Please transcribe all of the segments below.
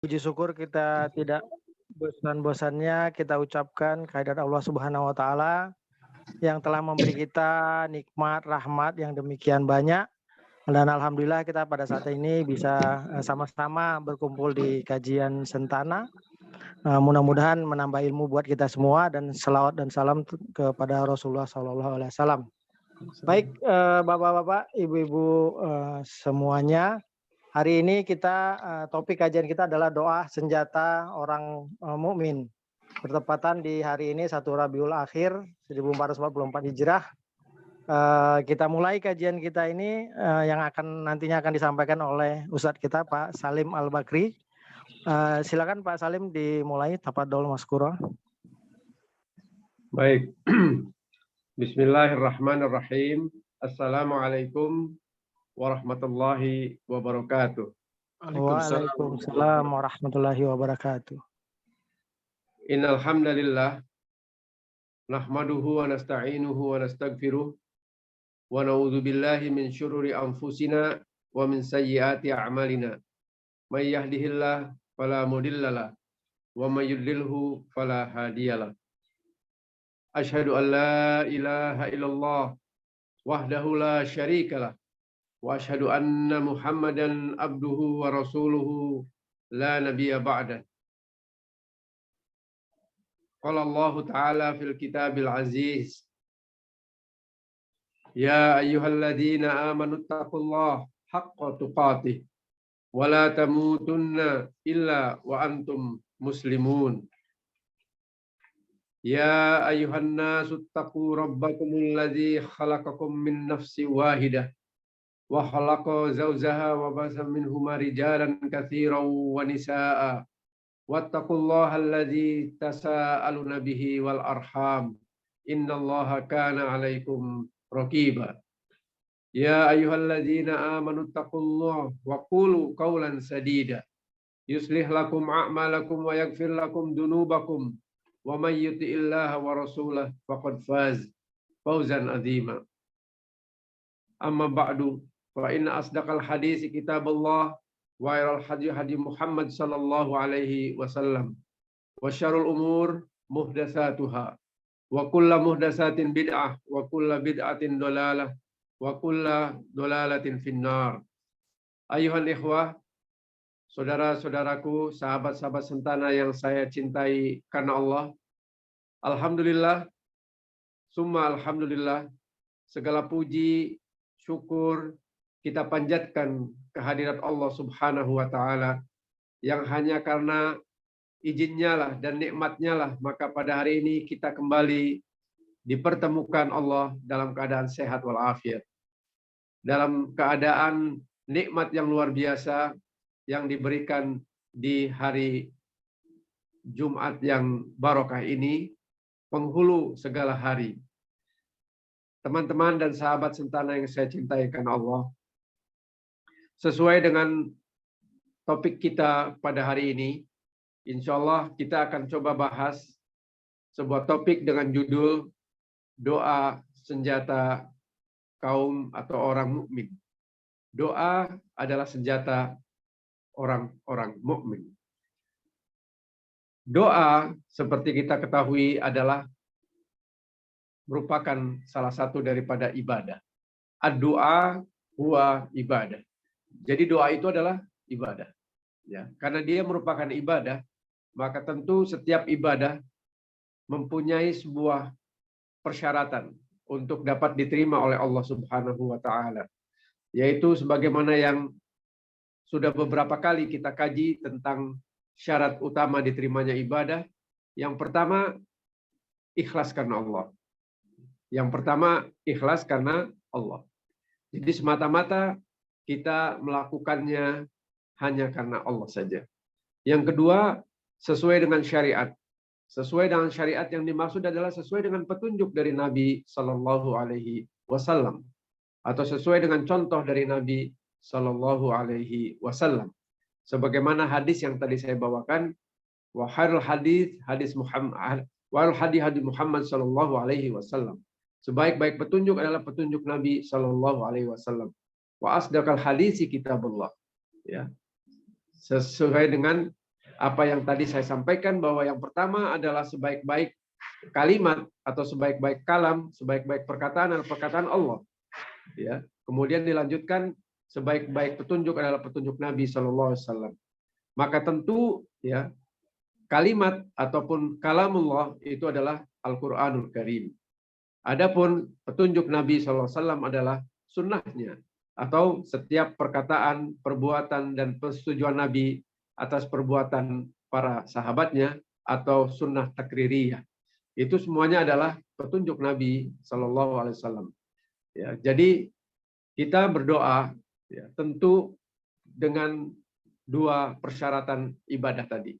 Puji syukur kita tidak bosan-bosannya kita ucapkan kehadirat Allah Subhanahu wa taala yang telah memberi kita nikmat rahmat yang demikian banyak, dan alhamdulillah kita pada saat ini bisa sama-sama berkumpul di kajian Sentana. Mudah-mudahan menambah ilmu buat kita semua, dan selawat dan salam kepada Rasulullah SAW. Baik, bapak-bapak, ibu-ibu semuanya. Hari ini topik kajian kita adalah doa senjata orang mukmin. Bertepatan di hari ini 1 Rabiul Akhir 1444 Hijrah. Kita mulai kajian kita ini yang nantinya akan disampaikan oleh Ustadz kita Pak Salim Al-Bakri. Silakan Pak Salim dimulai, tafadhol maskura. Baik. Bismillahirrahmanirrahim. Assalamualaikum warahmatullahi wabarakatuh. Waalaikumsalam warahmatullahi wabarakatuh. Innal hamdalillah nahmaduhu wa nasta'inuhu wa nastaghfiruh wa na'udzu billahi min syururi anfusina wa min sayyiati a'malina. May yahdihillahu fala mudhillalah wa may yudlilhu fala hadiyalah. Asyhadu an la ilaha illallah wahdahu la syarikalah wa asyhadu anna Muhammadan abduhu wa rasuluhu la nabiyya ba'da. Qala Allah Ta'ala fil kitabil aziz. Ya ayyuhalladzina amanu taqullaha haqqa tuqatih wa la tamutunna illa wa antum muslimun. Ya ayyuhan nasu taqu rabbakumul ladzi khalaqakum min nafsin wahidah wa khalaqa zawjaha wa basa minhuma rijalan katsiran wa nisaa'a wattaqullaha alladzi tasaaluna bihi wal arham innallaha kana 'alaikum raqiba. Ya ayyuhalladzina amanu taqullaha wa qulu qawlan sadida yuslih lakum a'malakum wa yaghfir lakum dunubakum wa may yuti'illaha wa rasulahu faqad faz fawzan 'azima. Amma ba'du, fa inna asdaqal hadits kitabullah wa khairal hadi hadi Muhammad sallallahu alaihi wasallam wa syarrul umur muhdatsatuha wa kullu muhdatsatin bid'ah wa kullu bid'atin dhalalah wa kullu dhalalatin finnar. Ayuhan ikhwah, saudara-saudaraku, sahabat-sahabat Sentana yang saya cintai karena Allah, alhamdulillah, summa alhamdulillah, segala puji, syukur kita panjatkan kehadirat Allah Subhanahu wa Ta'ala, yang hanya karena izinnya lah dan nikmatnya lah maka pada hari ini kita kembali dipertemukan Allah dalam keadaan sehat walafiat, dalam keadaan nikmat yang luar biasa yang diberikan di hari Jumat yang barokah ini, penghulu segala hari. Teman-teman dan sahabat Sentana yang saya cintai karena Allah, sesuai dengan topik kita pada hari ini, insya Allah kita akan coba bahas sebuah topik dengan judul doa senjata kaum atau orang mukmin. Doa adalah senjata orang-orang mukmin. Doa seperti kita ketahui adalah merupakan salah satu daripada ibadah. Ad-doa huwa ibadah. Jadi doa itu adalah ibadah. Ya, karena dia merupakan ibadah, maka tentu setiap ibadah mempunyai sebuah persyaratan untuk dapat diterima oleh Allah Subhanahu wa Ta'ala. Yaitu sebagaimana yang sudah beberapa kali kita kaji tentang syarat utama diterimanya ibadah. Yang pertama, ikhlas karena Allah. Yang pertama, ikhlas karena Allah. Jadi semata-mata kita melakukannya hanya karena Allah saja. Yang kedua, sesuai dengan syariat. Sesuai dengan syariat yang dimaksud adalah sesuai dengan petunjuk dari Nabi Sallallahu Alaihi Wasallam, atau sesuai dengan contoh dari Nabi Sallallahu Alaihi Wasallam. Sebagaimana hadis yang tadi saya bawakan, wa khairul hadis Muhammad, wa hadis Muhammad Sallallahu Alaihi Wasallam. Sebaik-baik petunjuk adalah petunjuk Nabi Sallallahu Alaihi Wasallam. Wa asdaqal hadisi kitabullah. Ya. Sesuai dengan apa yang tadi saya sampaikan, bahwa yang pertama adalah sebaik-baik kalimat atau sebaik-baik kalam, sebaik-baik perkataan adalah perkataan Allah. Ya. Kemudian dilanjutkan sebaik-baik petunjuk adalah petunjuk Nabi Shallallahu Alaihi Wasallam. Maka tentu ya kalimat ataupun kalamullah itu adalah Al-Quranul Karim. Adapun petunjuk Nabi Shallallahu Alaihi Wasallam adalah sunnahnya atau setiap perkataan, perbuatan dan persetujuan Nabi atas perbuatan para sahabatnya atau sunnah takririyah. Itu semuanya adalah petunjuk Nabi Shallallahu Alaihi Wasallam. Ya, jadi kita berdoa ya, tentu dengan dua persyaratan ibadah tadi.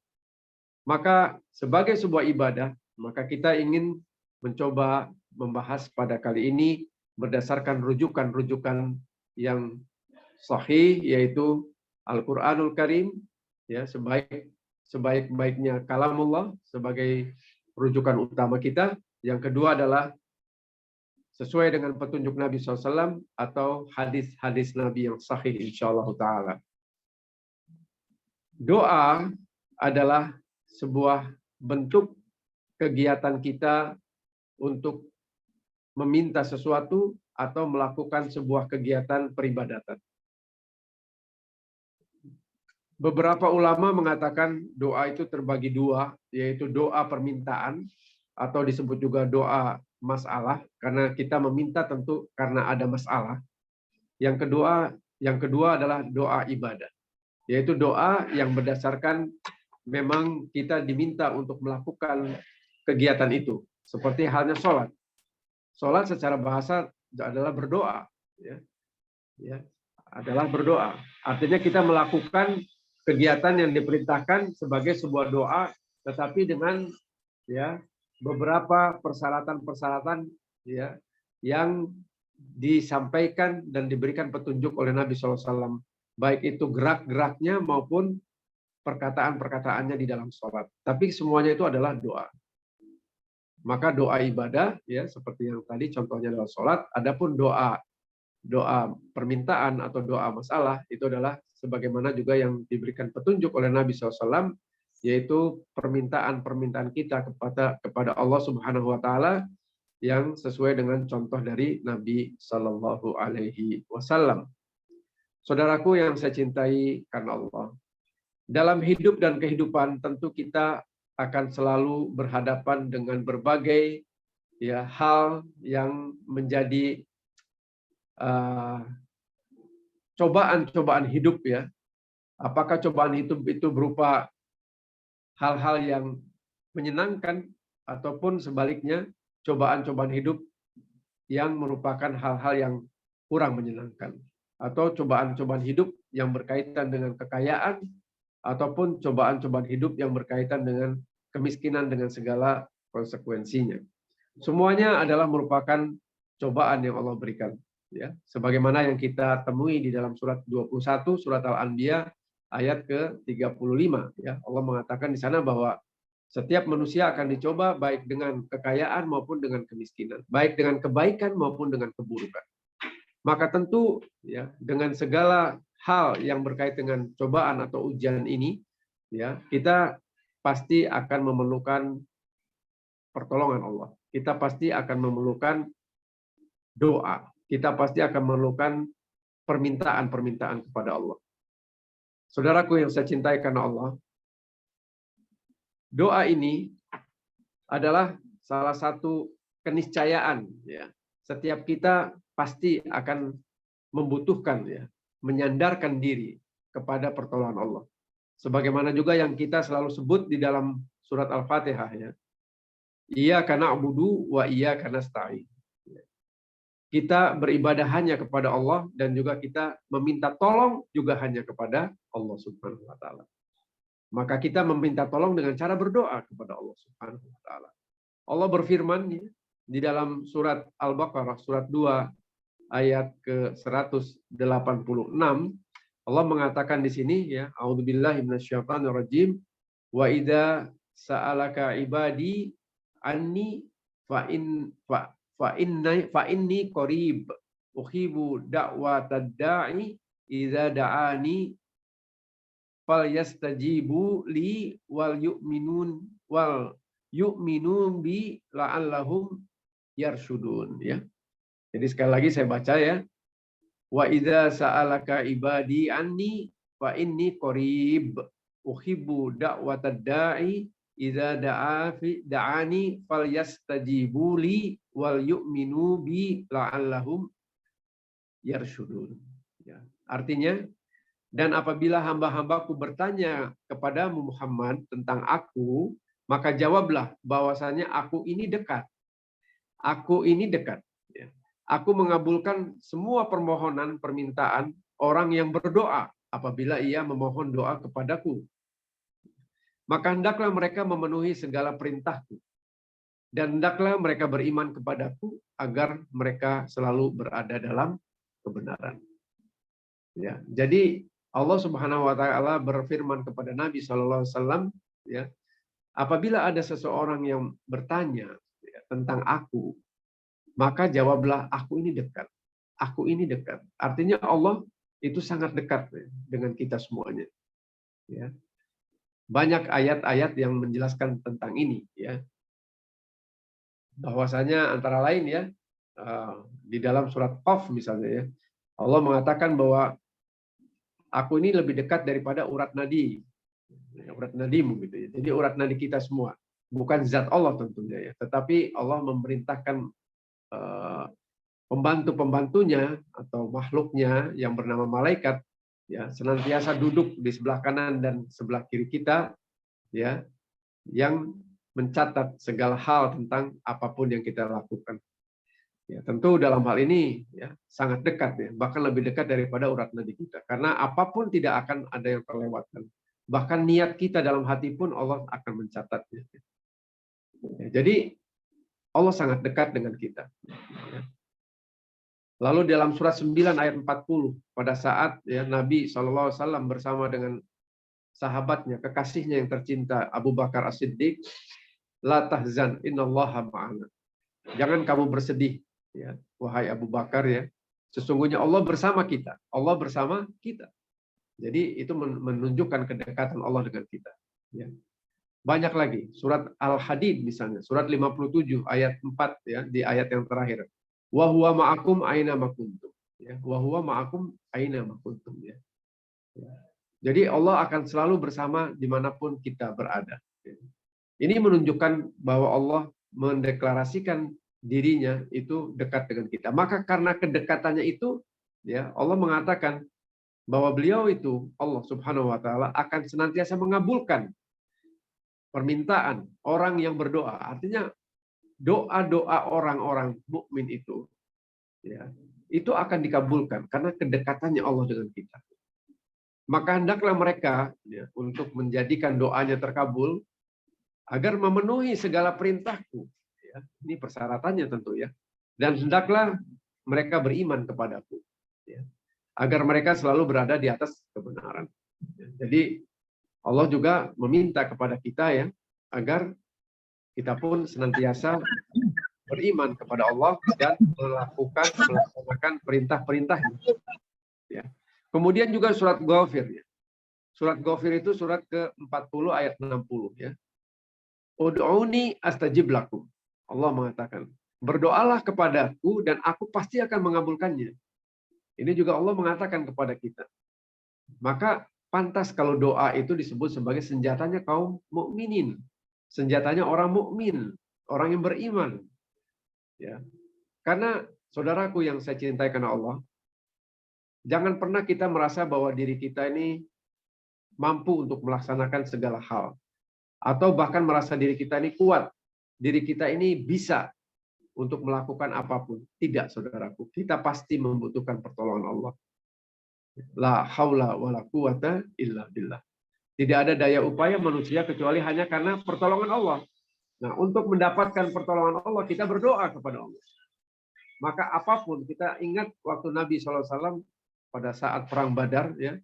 Maka sebagai sebuah ibadah, maka kita ingin mencoba membahas pada kali ini berdasarkan rujukan-rujukan yang sahih, yaitu Al-Quranul Karim, ya, sebaik-baiknya kalamullah sebagai rujukan utama kita. Yang kedua adalah sesuai dengan petunjuk Nabi SAW atau hadis-hadis Nabi yang sahih insyaallah ta'ala. Doa adalah sebuah bentuk kegiatan kita untuk meminta sesuatu atau melakukan sebuah kegiatan peribadatan. Beberapa ulama mengatakan doa itu terbagi dua, yaitu doa permintaan atau disebut juga doa masalah, karena kita meminta tentu karena ada masalah. Yang kedua adalah doa ibadah, yaitu doa yang berdasarkan memang kita diminta untuk melakukan kegiatan itu, seperti halnya sholat. Sholat secara bahasa adalah berdoa, ya, adalah berdoa. Artinya kita melakukan kegiatan yang diperintahkan sebagai sebuah doa, tetapi dengan ya beberapa persyaratan-persyaratan ya yang disampaikan dan diberikan petunjuk oleh Nabi SAW, baik itu gerak-geraknya maupun perkataan-perkataannya di dalam sholat. Tapi semuanya itu adalah doa. Maka doa ibadah ya seperti yang tadi contohnya adalah sholat. Adapun doa permintaan atau doa masalah itu adalah sebagaimana juga yang diberikan petunjuk oleh Nabi SAW, yaitu permintaan-permintaan kita kepada Allah Subhanahu Wa Taala yang sesuai dengan contoh dari Nabi Sallallahu Alaihi Wasallam. Saudaraku yang saya cintai karena Allah, dalam hidup dan kehidupan tentu kita akan selalu berhadapan dengan berbagai ya hal yang menjadi cobaan-cobaan hidup ya. Apakah cobaan hidup itu berupa hal-hal yang menyenangkan ataupun sebaliknya cobaan-cobaan hidup yang merupakan hal-hal yang kurang menyenangkan, atau cobaan-cobaan hidup yang berkaitan dengan kekayaan ataupun cobaan-cobaan hidup yang berkaitan dengan kemiskinan dengan segala konsekuensinya. Semuanya adalah merupakan cobaan yang Allah berikan. Ya, sebagaimana yang kita temui di dalam surat 21 surat Al-Anbiya ayat ke-35 ya. Allah mengatakan di sana bahwa setiap manusia akan dicoba baik dengan kekayaan maupun dengan kemiskinan, baik dengan kebaikan maupun dengan keburukan. Maka tentu ya dengan segala hal yang berkait dengan cobaan atau ujian ini ya, kita pasti akan memerlukan pertolongan Allah. Kita pasti akan memerlukan doa. Kita pasti akan memerlukan permintaan-permintaan kepada Allah. Saudaraku yang saya cintai karena Allah, doa ini adalah salah satu keniscayaan ya. Setiap kita pasti akan membutuhkan ya, menyandarkan diri kepada pertolongan Allah. Sebagaimana juga yang kita selalu sebut di dalam surat Al-Fatihah ya. Iyyaka na'budu wa iyyaka nasta'in. Kita beribadah hanya kepada Allah dan juga kita meminta tolong juga hanya kepada Allah Subhanahu wa taala. Maka kita meminta tolong dengan cara berdoa kepada Allah Subhanahu wa taala. Allah berfirman di dalam surat Al-Baqarah surat 2 ayat ke-186, Allah mengatakan di sini ya, a'udzubillahi minasyaitonirrajim, wa idza sa'alaka ibadi anni fa inni qarib uhibu da'watad da'i idza da'ani falyastajibu li wal yu'minun bi la'allahum yarsyudun, ya. Jadi sekali lagi saya baca, ya. Wa idza sa'alaka ibadi anni fa inni qarib uhibbu da'watad da'i idza da'ani falyastajibu li wal yu'minu bi la'allahum yarsyudun. Ya. Artinya, dan apabila hamba-hambaku bertanya kepadamu Muhammad tentang aku, maka jawablah bahwasanya aku ini dekat. Aku ini dekat. Ya. Aku mengabulkan semua permohonan permintaan orang yang berdoa apabila ia memohon doa kepadaku. Maka hendaklah mereka memenuhi segala perintahku. Dan hendaklah mereka beriman kepadaku agar mereka selalu berada dalam kebenaran. Ya, jadi Allah Subhanahu wa taala berfirman kepada Nabi sallallahu alaihi wasallam, ya, apabila ada seseorang yang bertanya, ya, tentang aku, maka jawablah aku ini dekat. Aku ini dekat. Artinya Allah itu sangat dekat, ya, dengan kita semuanya. Ya. Banyak ayat-ayat yang menjelaskan tentang ini, ya. Bahwasanya antara lain, ya, di dalam surat Qaf misalnya, ya, Allah mengatakan bahwa aku ini lebih dekat daripada urat nadi. Urat nadimu, gitu, ya. Jadi urat nadi kita semua. Bukan zat Allah tentunya, ya. Tetapi Allah memerintahkan pembantu-pembantunya atau makhluknya yang bernama malaikat, ya, senantiasa duduk di sebelah kanan dan sebelah kiri kita, ya, yang mencatat segala hal tentang apapun yang kita lakukan. Ya, tentu dalam hal ini, ya, sangat dekat, ya, bahkan lebih dekat daripada urat nadi kita. Karena apapun tidak akan ada yang terlewatkan. Bahkan niat kita dalam hati pun Allah akan mencatatnya. Ya, jadi Allah sangat dekat dengan kita. Ya. Lalu dalam surat 9 ayat 40, pada saat, ya, Nabi SAW bersama dengan sahabatnya, kekasihnya yang tercinta Abu Bakar As-Siddiq, la tahzan innallaha ma'ana. Jangan kamu bersedih, ya, wahai Abu Bakar, ya. Sesungguhnya Allah bersama kita. Allah bersama kita. Jadi itu menunjukkan kedekatan Allah dengan kita. Ya. Banyak lagi. Surat Al-Hadid misalnya. Surat 57 ayat 4, ya, di ayat yang terakhir. Wa huwa ma'akum aina ma kuntum. Ya. Wa huwa ma'akum aina ma kuntum. Ya. Ya. Jadi Allah akan selalu bersama dimanapun kita berada. Ya. Ini menunjukkan bahwa Allah mendeklarasikan dirinya itu dekat dengan kita. Maka karena kedekatannya itu, ya, Allah mengatakan bahwa beliau itu, Allah Subhanahu wa taala, akan senantiasa mengabulkan permintaan orang yang berdoa. Artinya doa-doa orang-orang mukmin itu, ya, itu akan dikabulkan karena kedekatannya Allah dengan kita. Maka hendaklah mereka, ya, untuk menjadikan doanya terkabul agar memenuhi segala perintahku. Ya, ini persyaratannya tentu, ya. Dan hendaklah mereka beriman kepadaku, ya, agar mereka selalu berada di atas kebenaran. Ya, jadi Allah juga meminta kepada kita, ya, agar kita pun senantiasa beriman kepada Allah dan melaksanakan perintah-perintahnya. Ya. Kemudian juga surat Ghafir, ya. Surat Ghafir itu surat ke-40 ayat 60, ya. Ud'uni astajib lakum. Allah mengatakan, berdoalah kepadaku dan aku pasti akan mengabulkannya. Ini juga Allah mengatakan kepada kita. Maka pantas kalau doa itu disebut sebagai senjatanya kaum mukminin, senjatanya orang mukmin, orang yang beriman. Ya. Karena saudaraku yang saya cintai karena Allah, jangan pernah kita merasa bahwa diri kita ini mampu untuk melaksanakan segala hal. Atau bahkan merasa diri kita ini kuat, diri kita ini bisa untuk melakukan apapun. Tidak, saudaraku. Kita pasti membutuhkan pertolongan Allah. La haula wa la quwata illa billah. Tidak ada daya upaya manusia kecuali hanya karena pertolongan Allah. Nah, untuk mendapatkan pertolongan Allah, kita berdoa kepada Allah. Maka apapun, kita ingat waktu Nabi SAW pada saat perang Badar, ya,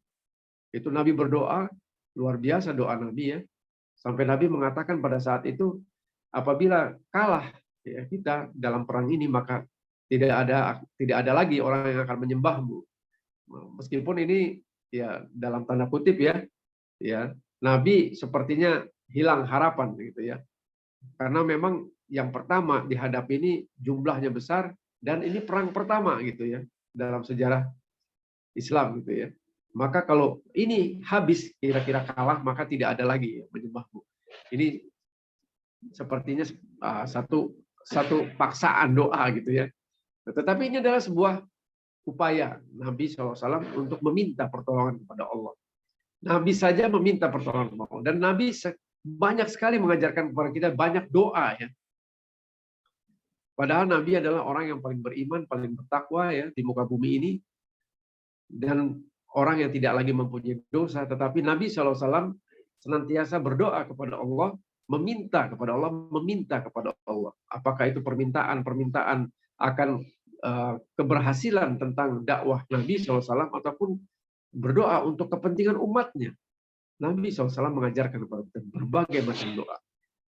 itu Nabi berdoa, luar biasa doa Nabi, ya. Sampai Nabi mengatakan pada saat itu, apabila kalah, ya, kita dalam perang ini, maka tidak ada lagi orang yang akan menyembahmu. Meskipun ini, ya, dalam tanda kutip, ya, ya, Nabi sepertinya hilang harapan gitu ya. Karena memang yang pertama dihadapi ini jumlahnya besar dan ini perang pertama gitu ya dalam sejarah Islam gitu ya. Maka kalau ini habis kira-kira kalah maka tidak ada lagi ya menyembahmu. Ini sepertinya satu paksaan doa gitu ya. Tetapi ini adalah sebuah upaya Nabi SAW untuk meminta pertolongan kepada Allah. Nabi saja meminta pertolongan kepada Allah. Dan Nabi banyak sekali mengajarkan kepada kita banyak doa ya. Padahal Nabi adalah orang yang paling beriman, paling bertakwa ya di muka bumi ini. Dan orang yang tidak lagi mempunyai dosa. Tetapi Nabi SAW senantiasa berdoa kepada Allah, meminta kepada Allah, meminta kepada Allah. Apakah itu permintaan akan keberhasilan tentang dakwah Nabi SAW ataupun berdoa untuk kepentingan umatnya. Nabi SAW mengajarkan kepada kita berbagai macam doa.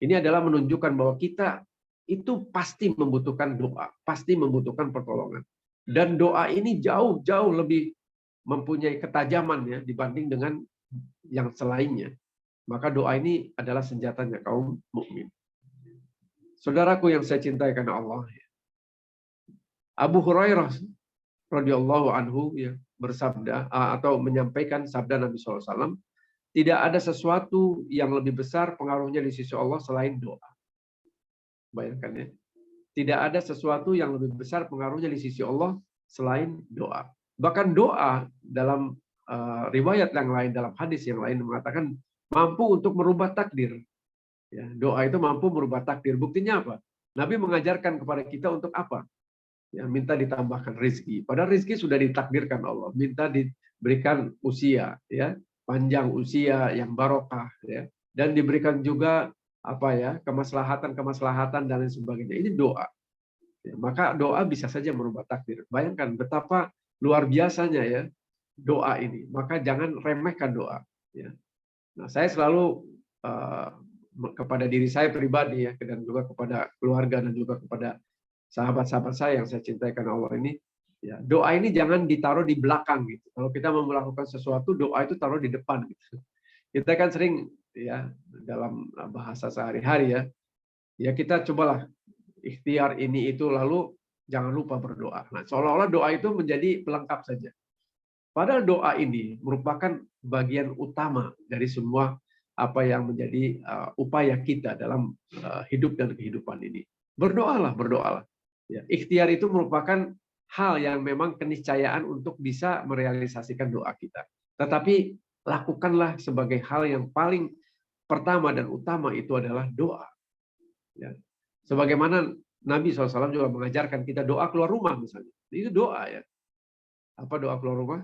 Ini adalah menunjukkan bahwa kita itu pasti membutuhkan doa, pasti membutuhkan pertolongan. Dan doa ini jauh-jauh lebih mempunyai ketajaman ya dibanding dengan yang selainnya. Maka doa ini adalah senjatanya kaum mukmin. Saudaraku yang saya cintai karena Allah, Abu Hurairah radhiyallahu anhu ya bersabda atau menyampaikan sabda Nabi SAW, tidak ada sesuatu yang lebih besar pengaruhnya di sisi Allah selain doa. Bayangkan ya, tidak ada sesuatu yang lebih besar pengaruhnya di sisi Allah selain doa. Bahkan doa dalam riwayat yang lain, dalam hadis yang lain mengatakan mampu untuk merubah takdir. Ya, doa itu mampu merubah takdir. Buktinya apa? Nabi mengajarkan kepada kita untuk apa? Ya, minta ditambahkan rezeki. Padahal rezeki sudah ditakdirkan Allah. Minta diberikan usia, ya, panjang usia yang barokah, ya, dan diberikan juga apa ya kemaslahatan dan lain sebagainya. Ini doa. Ya, maka doa bisa saja merubah takdir. Bayangkan betapa luar biasanya ya doa ini. Maka jangan remehkan doa. Ya. Nah, saya selalu kepada diri saya pribadi ya, dan juga kepada keluarga dan juga kepada sahabat-sahabat saya yang saya cintai karena Allah ini, ya, doa ini jangan ditaruh di belakang gitu. Kalau kita mau melakukan sesuatu, doa itu taruh di depan gitu. Kita kan sering ya dalam bahasa sehari-hari ya kita cobalah ikhtiar ini itu lalu jangan lupa berdoa. Nah, seolah-olah doa itu menjadi pelengkap saja. Padahal doa ini merupakan bagian utama dari semua apa yang menjadi upaya kita dalam hidup dan kehidupan ini. Berdoalah, berdoalah. Ya, ikhtiar itu merupakan hal yang memang keniscayaan untuk bisa merealisasikan doa kita. Tetapi lakukanlah sebagai hal yang paling pertama dan utama itu adalah doa. Ya. Sebagaimana Nabi SAW juga mengajarkan kita doa keluar rumah misalnya. Itu doa ya. Apa doa keluar rumah?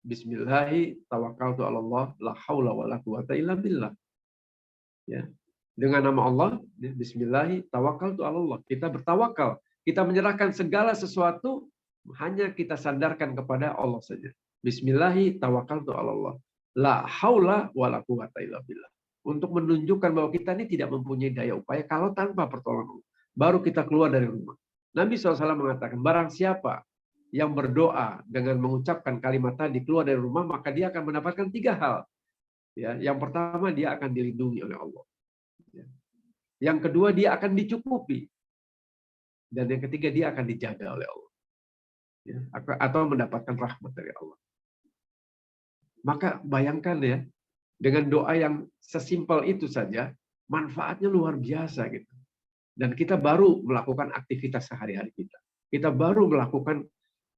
Bismillahi tawakkaltu 'ala Allah la haula wala quwata illa billah. Ya. Dengan nama Allah, bismillahi tawakkaltu 'ala Allah. Kita bertawakal, kita menyerahkan segala sesuatu hanya kita sandarkan kepada Allah saja. Bismillahi tawakkaltu 'ala Allah. La haula wala quwata illa billah. Untuk menunjukkan bahwa kita ini tidak mempunyai daya upaya kalau tanpa pertolongan Allah. Baru kita keluar dari rumah. Nabi SAW mengatakan, barang siapa yang berdoa dengan mengucapkan kalimat tadi keluar dari rumah, maka dia akan mendapatkan 3 hal. Ya, yang pertama dia akan dilindungi oleh Allah. Yang kedua dia akan dicukupi. Dan yang ketiga dia akan dijaga oleh Allah. Ya, atau mendapatkan rahmat dari Allah. Maka bayangkan ya, dengan doa yang sesimpel itu saja, manfaatnya luar biasa gitu. Dan kita baru melakukan aktivitas sehari-hari kita. Kita baru melakukan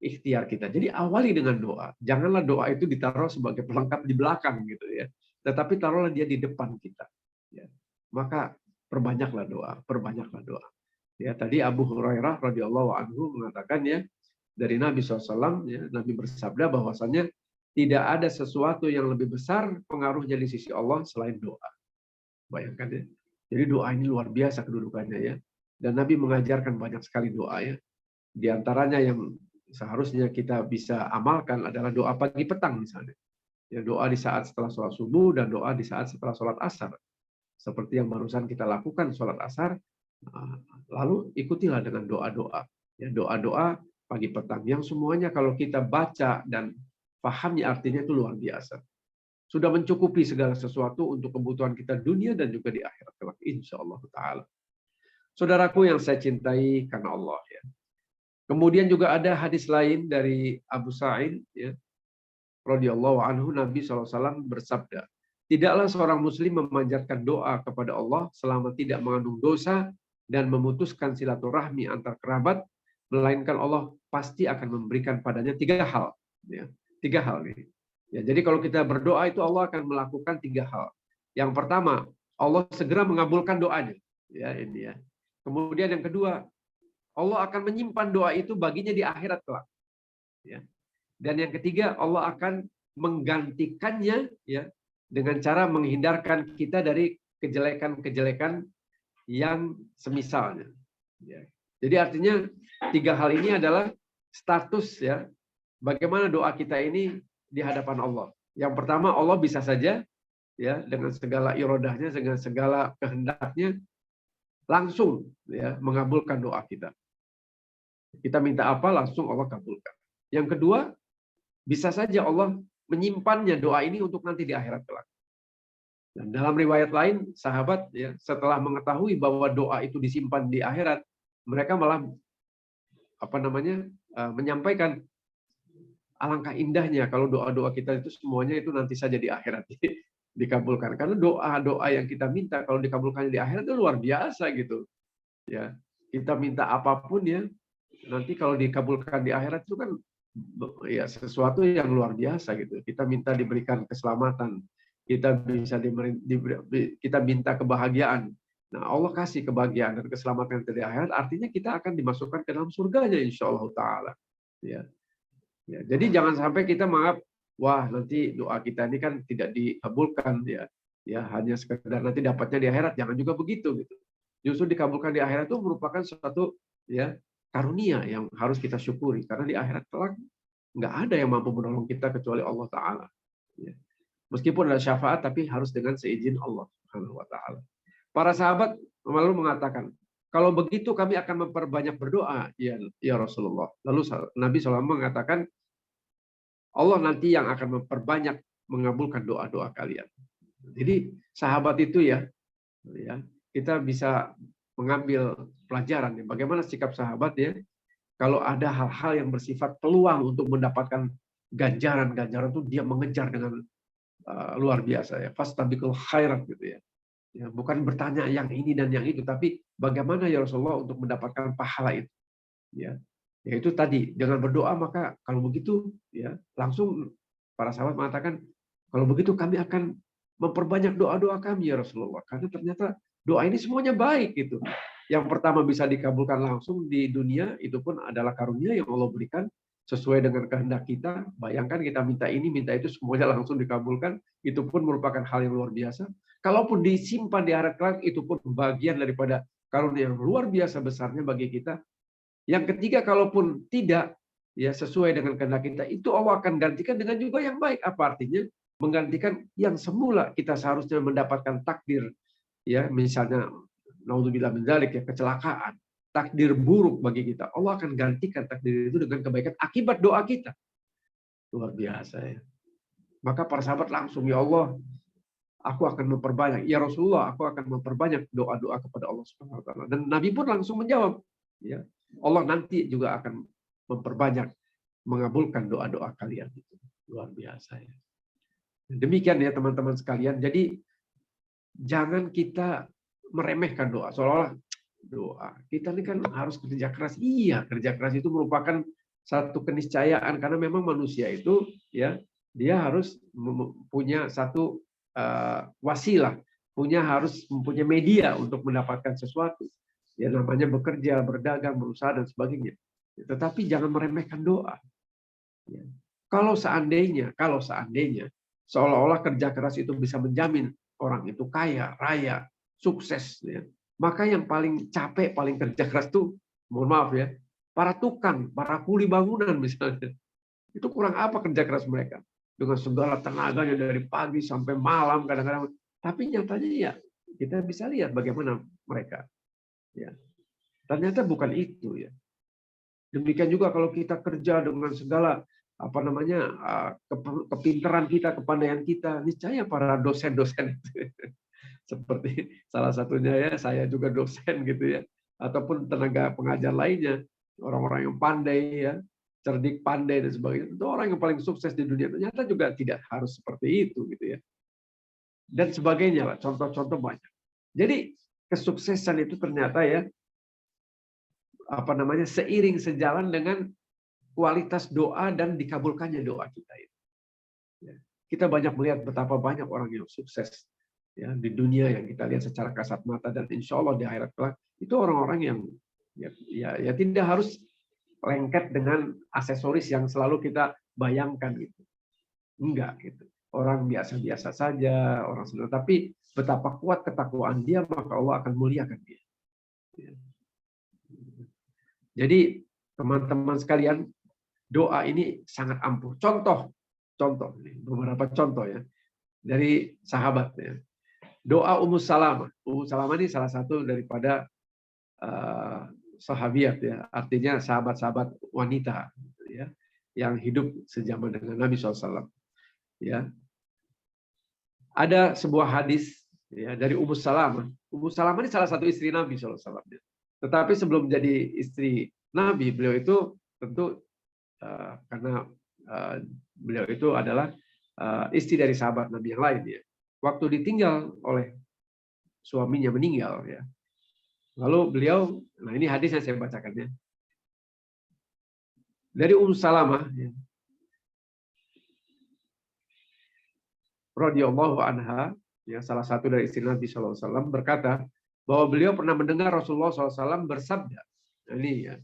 ikhtiar kita. Jadi awali dengan doa. Janganlah doa itu ditaruh sebagai pelengkap di belakang gitu ya. Tetapi taruhlah dia di depan kita. Ya. Maka perbanyaklah doa, perbanyaklah doa. Ya, tadi Abu Hurairah radhiyallahu anhu mengatakan ya dari Nabi SAW, ya, Nabi bersabda bahwasannya tidak ada sesuatu yang lebih besar pengaruhnya di sisi Allah selain doa. Bayangkan ya. Jadi doa ini luar biasa kedudukannya ya. Dan Nabi mengajarkan banyak sekali doa ya. Di antaranya yang seharusnya kita bisa amalkan adalah doa pagi petang misalnya. Ya, doa di saat setelah sholat subuh dan doa di saat setelah sholat asar. Seperti yang barusan kita lakukan sholat asar, lalu ikutilah dengan doa-doa. Ya, doa-doa pagi petang yang semuanya kalau kita baca dan pahami artinya itu luar biasa. sudah mencukupi segala sesuatu untuk kebutuhan kita dunia dan juga di akhirat kelak, insyaallah taala. Saudaraku yang saya cintai karena Allah, ya. Kemudian juga ada hadis lain dari Abu Sa'id, ya, radhiyallahu anhu, Nabi SAW bersabda, tidaklah seorang muslim memanjatkan doa kepada Allah selama tidak mengandung dosa dan memutuskan silaturahmi antar kerabat, melainkan Allah pasti akan memberikan padanya 3 hal. Ya, 3 hal nih. Ya, jadi kalau kita berdoa itu Allah akan melakukan 3 hal. Yang pertama, Allah segera mengabulkan doanya. Ya, ini ya. Kemudian yang kedua, Allah akan menyimpan doa itu baginya di akhirat kelak. Ya. Dan yang ketiga, Allah akan menggantikannya, ya, dengan cara menghindarkan kita dari kejelekan-kejelekan yang semisalnya. Ya. Jadi artinya 3 hal ini adalah status, ya, bagaimana doa kita ini di hadapan Allah. Yang pertama, Allah bisa saja, ya, dengan segala irodahnya, dengan segala kehendaknya, langsung, ya, mengabulkan doa kita. Kita minta apa, langsung Allah kabulkan. Yang kedua, bisa saja Allah menyimpannya doa ini untuk nanti di akhirat kelak. Dan dalam riwayat lain, sahabat, ya, setelah mengetahui bahwa doa itu disimpan di akhirat, mereka malah menyampaikan, alangkah indahnya kalau doa-doa kita itu semuanya itu nanti saja di akhirat dikabulkan. Karena doa-doa yang kita minta kalau dikabulkan di akhirat itu luar biasa gitu. Ya, kita minta apapun, ya, nanti kalau dikabulkan di akhirat itu kan, ya, sesuatu yang luar biasa gitu. Kita minta diberikan keselamatan, kita kita minta kebahagiaan. Nah, Allah kasih kebahagiaan dan keselamatan di akhirat, artinya kita akan dimasukkan ke dalam surganya insyaallah taala. Ya. Ya, jadi jangan sampai kita menganggap, wah, nanti doa kita ini kan tidak dikabulkan, ya. Ya, hanya sekedar nanti dapatnya di akhirat, jangan juga begitu gitu. Justru dikabulkan di akhirat itu merupakan suatu, ya, karunia yang harus kita syukuri, karena di akhirat kelak nggak ada yang mampu menolong kita kecuali Allah Ta'ala. Ya. Meskipun ada syafaat, tapi harus dengan seizin Allah Subhanahu wa Ta'ala. Para sahabat lalu mengatakan, kalau begitu kami akan memperbanyak berdoa, ya Rasulullah. Lalu Nabi SAW mengatakan, Allah nanti yang akan memperbanyak mengabulkan doa-doa kalian. Jadi sahabat itu, ya, kita bisa mengambil pelajaran, ya, bagaimana sikap sahabat, ya, kalau ada hal-hal yang bersifat peluang untuk mendapatkan ganjaran-ganjaran itu dia mengejar dengan luar biasa, ya. Fastabiqul khairat gitu, ya. Ya, bukan bertanya yang ini dan yang itu, tapi bagaimana ya Rasulullah untuk mendapatkan pahala itu. Ya, yaitu tadi dengan berdoa, maka kalau begitu, ya, langsung para sahabat mengatakan, kalau begitu kami akan memperbanyak doa-doa kami ya Rasulullah, karena ternyata doa ini semuanya baik gitu. Yang pertama bisa dikabulkan langsung di dunia, itu pun adalah karunia yang Allah berikan sesuai dengan kehendak kita. Bayangkan kita minta ini, minta itu, semuanya langsung dikabulkan, itu pun merupakan hal yang luar biasa. Kalaupun disimpan di akhirat kelak, itu pun bagian daripada karunia yang luar biasa besarnya bagi kita. Yang ketiga, kalaupun tidak, ya, sesuai dengan kehendak kita, itu Allah akan gantikan dengan juga yang baik. Apa artinya? Menggantikan yang semula kita seharusnya mendapatkan takdir, ya, misalnya naudzubillah min dzalik, ya, kecelakaan, takdir buruk bagi kita. Allah akan gantikan takdir itu dengan kebaikan akibat doa kita. Luar biasa, ya. Maka para sahabat langsung, ya Allah, aku akan memperbanyak. Ya Rasulullah, aku akan memperbanyak doa-doa kepada Allah Subhanahu wa taala. Dan Nabi pun langsung menjawab, ya, Allah nanti juga akan memperbanyak mengabulkan doa-doa kalian. Luar biasa, ya. Demikian, ya, teman-teman sekalian. Jadi jangan kita meremehkan doa, seolah-olah doa kita ini kan harus kerja keras. Iya, kerja keras itu merupakan satu keniscayaan, karena memang manusia itu, ya, dia harus punya satu wasilah, harus mempunyai media untuk mendapatkan sesuatu. Ya, namanya bekerja, berdagang, berusaha dan sebagainya. Tetapi jangan meremehkan doa. Ya. Kalau seandainya seolah-olah kerja keras itu bisa menjamin orang itu kaya, raya, sukses, ya, maka yang paling capek, paling kerja keras itu, mohon maaf, ya, para tukang, para kuli bangunan misalnya. Itu kurang apa kerja keras mereka? Dengan segala tenaganya dari pagi sampai malam kadang-kadang. Tapi nyatanya, ya, kita bisa lihat bagaimana mereka. Ya. Ternyata bukan itu, ya. Demikian juga kalau kita kerja dengan segala apa namanya kepintaran kita, kepandaian kita, niscaya para dosen-dosen seperti salah satunya ya saya juga dosen gitu ya, ataupun tenaga pengajar lainnya, orang-orang yang pandai ya, cerdik, pandai dan sebagainya, itu orang yang paling sukses di dunia. Ternyata juga tidak harus seperti itu gitu ya, dan sebagainya lah, contoh-contoh banyak. Jadi kesuksesan itu ternyata ya apa namanya seiring sejalan dengan kualitas doa dan dikabulkannya doa kita itu. Ya. Kita banyak melihat betapa banyak orang yang sukses ya di dunia yang kita lihat secara kasat mata, dan insya Allah di akhirat kelak itu orang-orang yang ya tidak harus lengket dengan aksesoris yang selalu kita bayangkan gitu. Enggak gitu. Orang biasa-biasa saja, orang sederhana, tapi betapa kuat ketakwaan dia, maka Allah akan muliakan dia. Ya. Jadi teman-teman sekalian, doa ini sangat ampuh. Contoh beberapa contoh ya dari sahabat ya. Doa Ummu Salamah. Ummu Salamah ini salah satu daripada sahabiat ya, artinya sahabat-sahabat wanita ya yang hidup sejaman dengan Nabi SAW. Ya, ada sebuah hadis ya dari Ummu Salamah. Ummu Salamah ini salah satu istri Nabi SAW. Tetapi sebelum jadi istri Nabi, beliau itu tentu karena beliau itu adalah istri dari sahabat Nabi yang lain ya. Waktu ditinggal oleh suaminya meninggal ya. Lalu beliau, nah ini hadis yang saya bacakan ya. Dari Salamah ya, radhiyallahu anha, ya salah satu dari istri Nabi SAW berkata bahwa beliau pernah mendengar Rasulullah SAW bersabda. Nah, ini ya.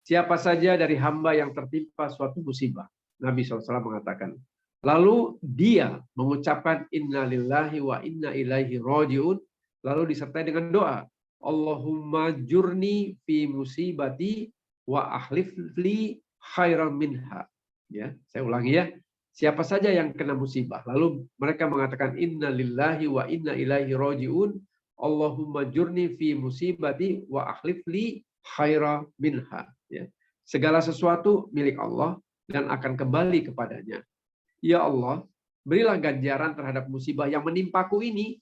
Siapa saja dari hamba yang tertimpa suatu musibah, Nabi SAW mengatakan, lalu dia mengucapkan inna lillahi wa inna ilaihi raji'un, lalu disertai dengan doa, Allahumma jurni fi musibati wa ahlif li khairan minha. Ya, saya ulangi ya. Siapa saja yang kena musibah, lalu mereka mengatakan inna lillahi wa inna ilaihi raji'un, Allahumma jurni fi musibati wa ahlif li khairan minha. Ya. Segala sesuatu milik Allah dan akan kembali kepadanya. Ya Allah, berilah ganjaran terhadap musibah yang menimpaku ini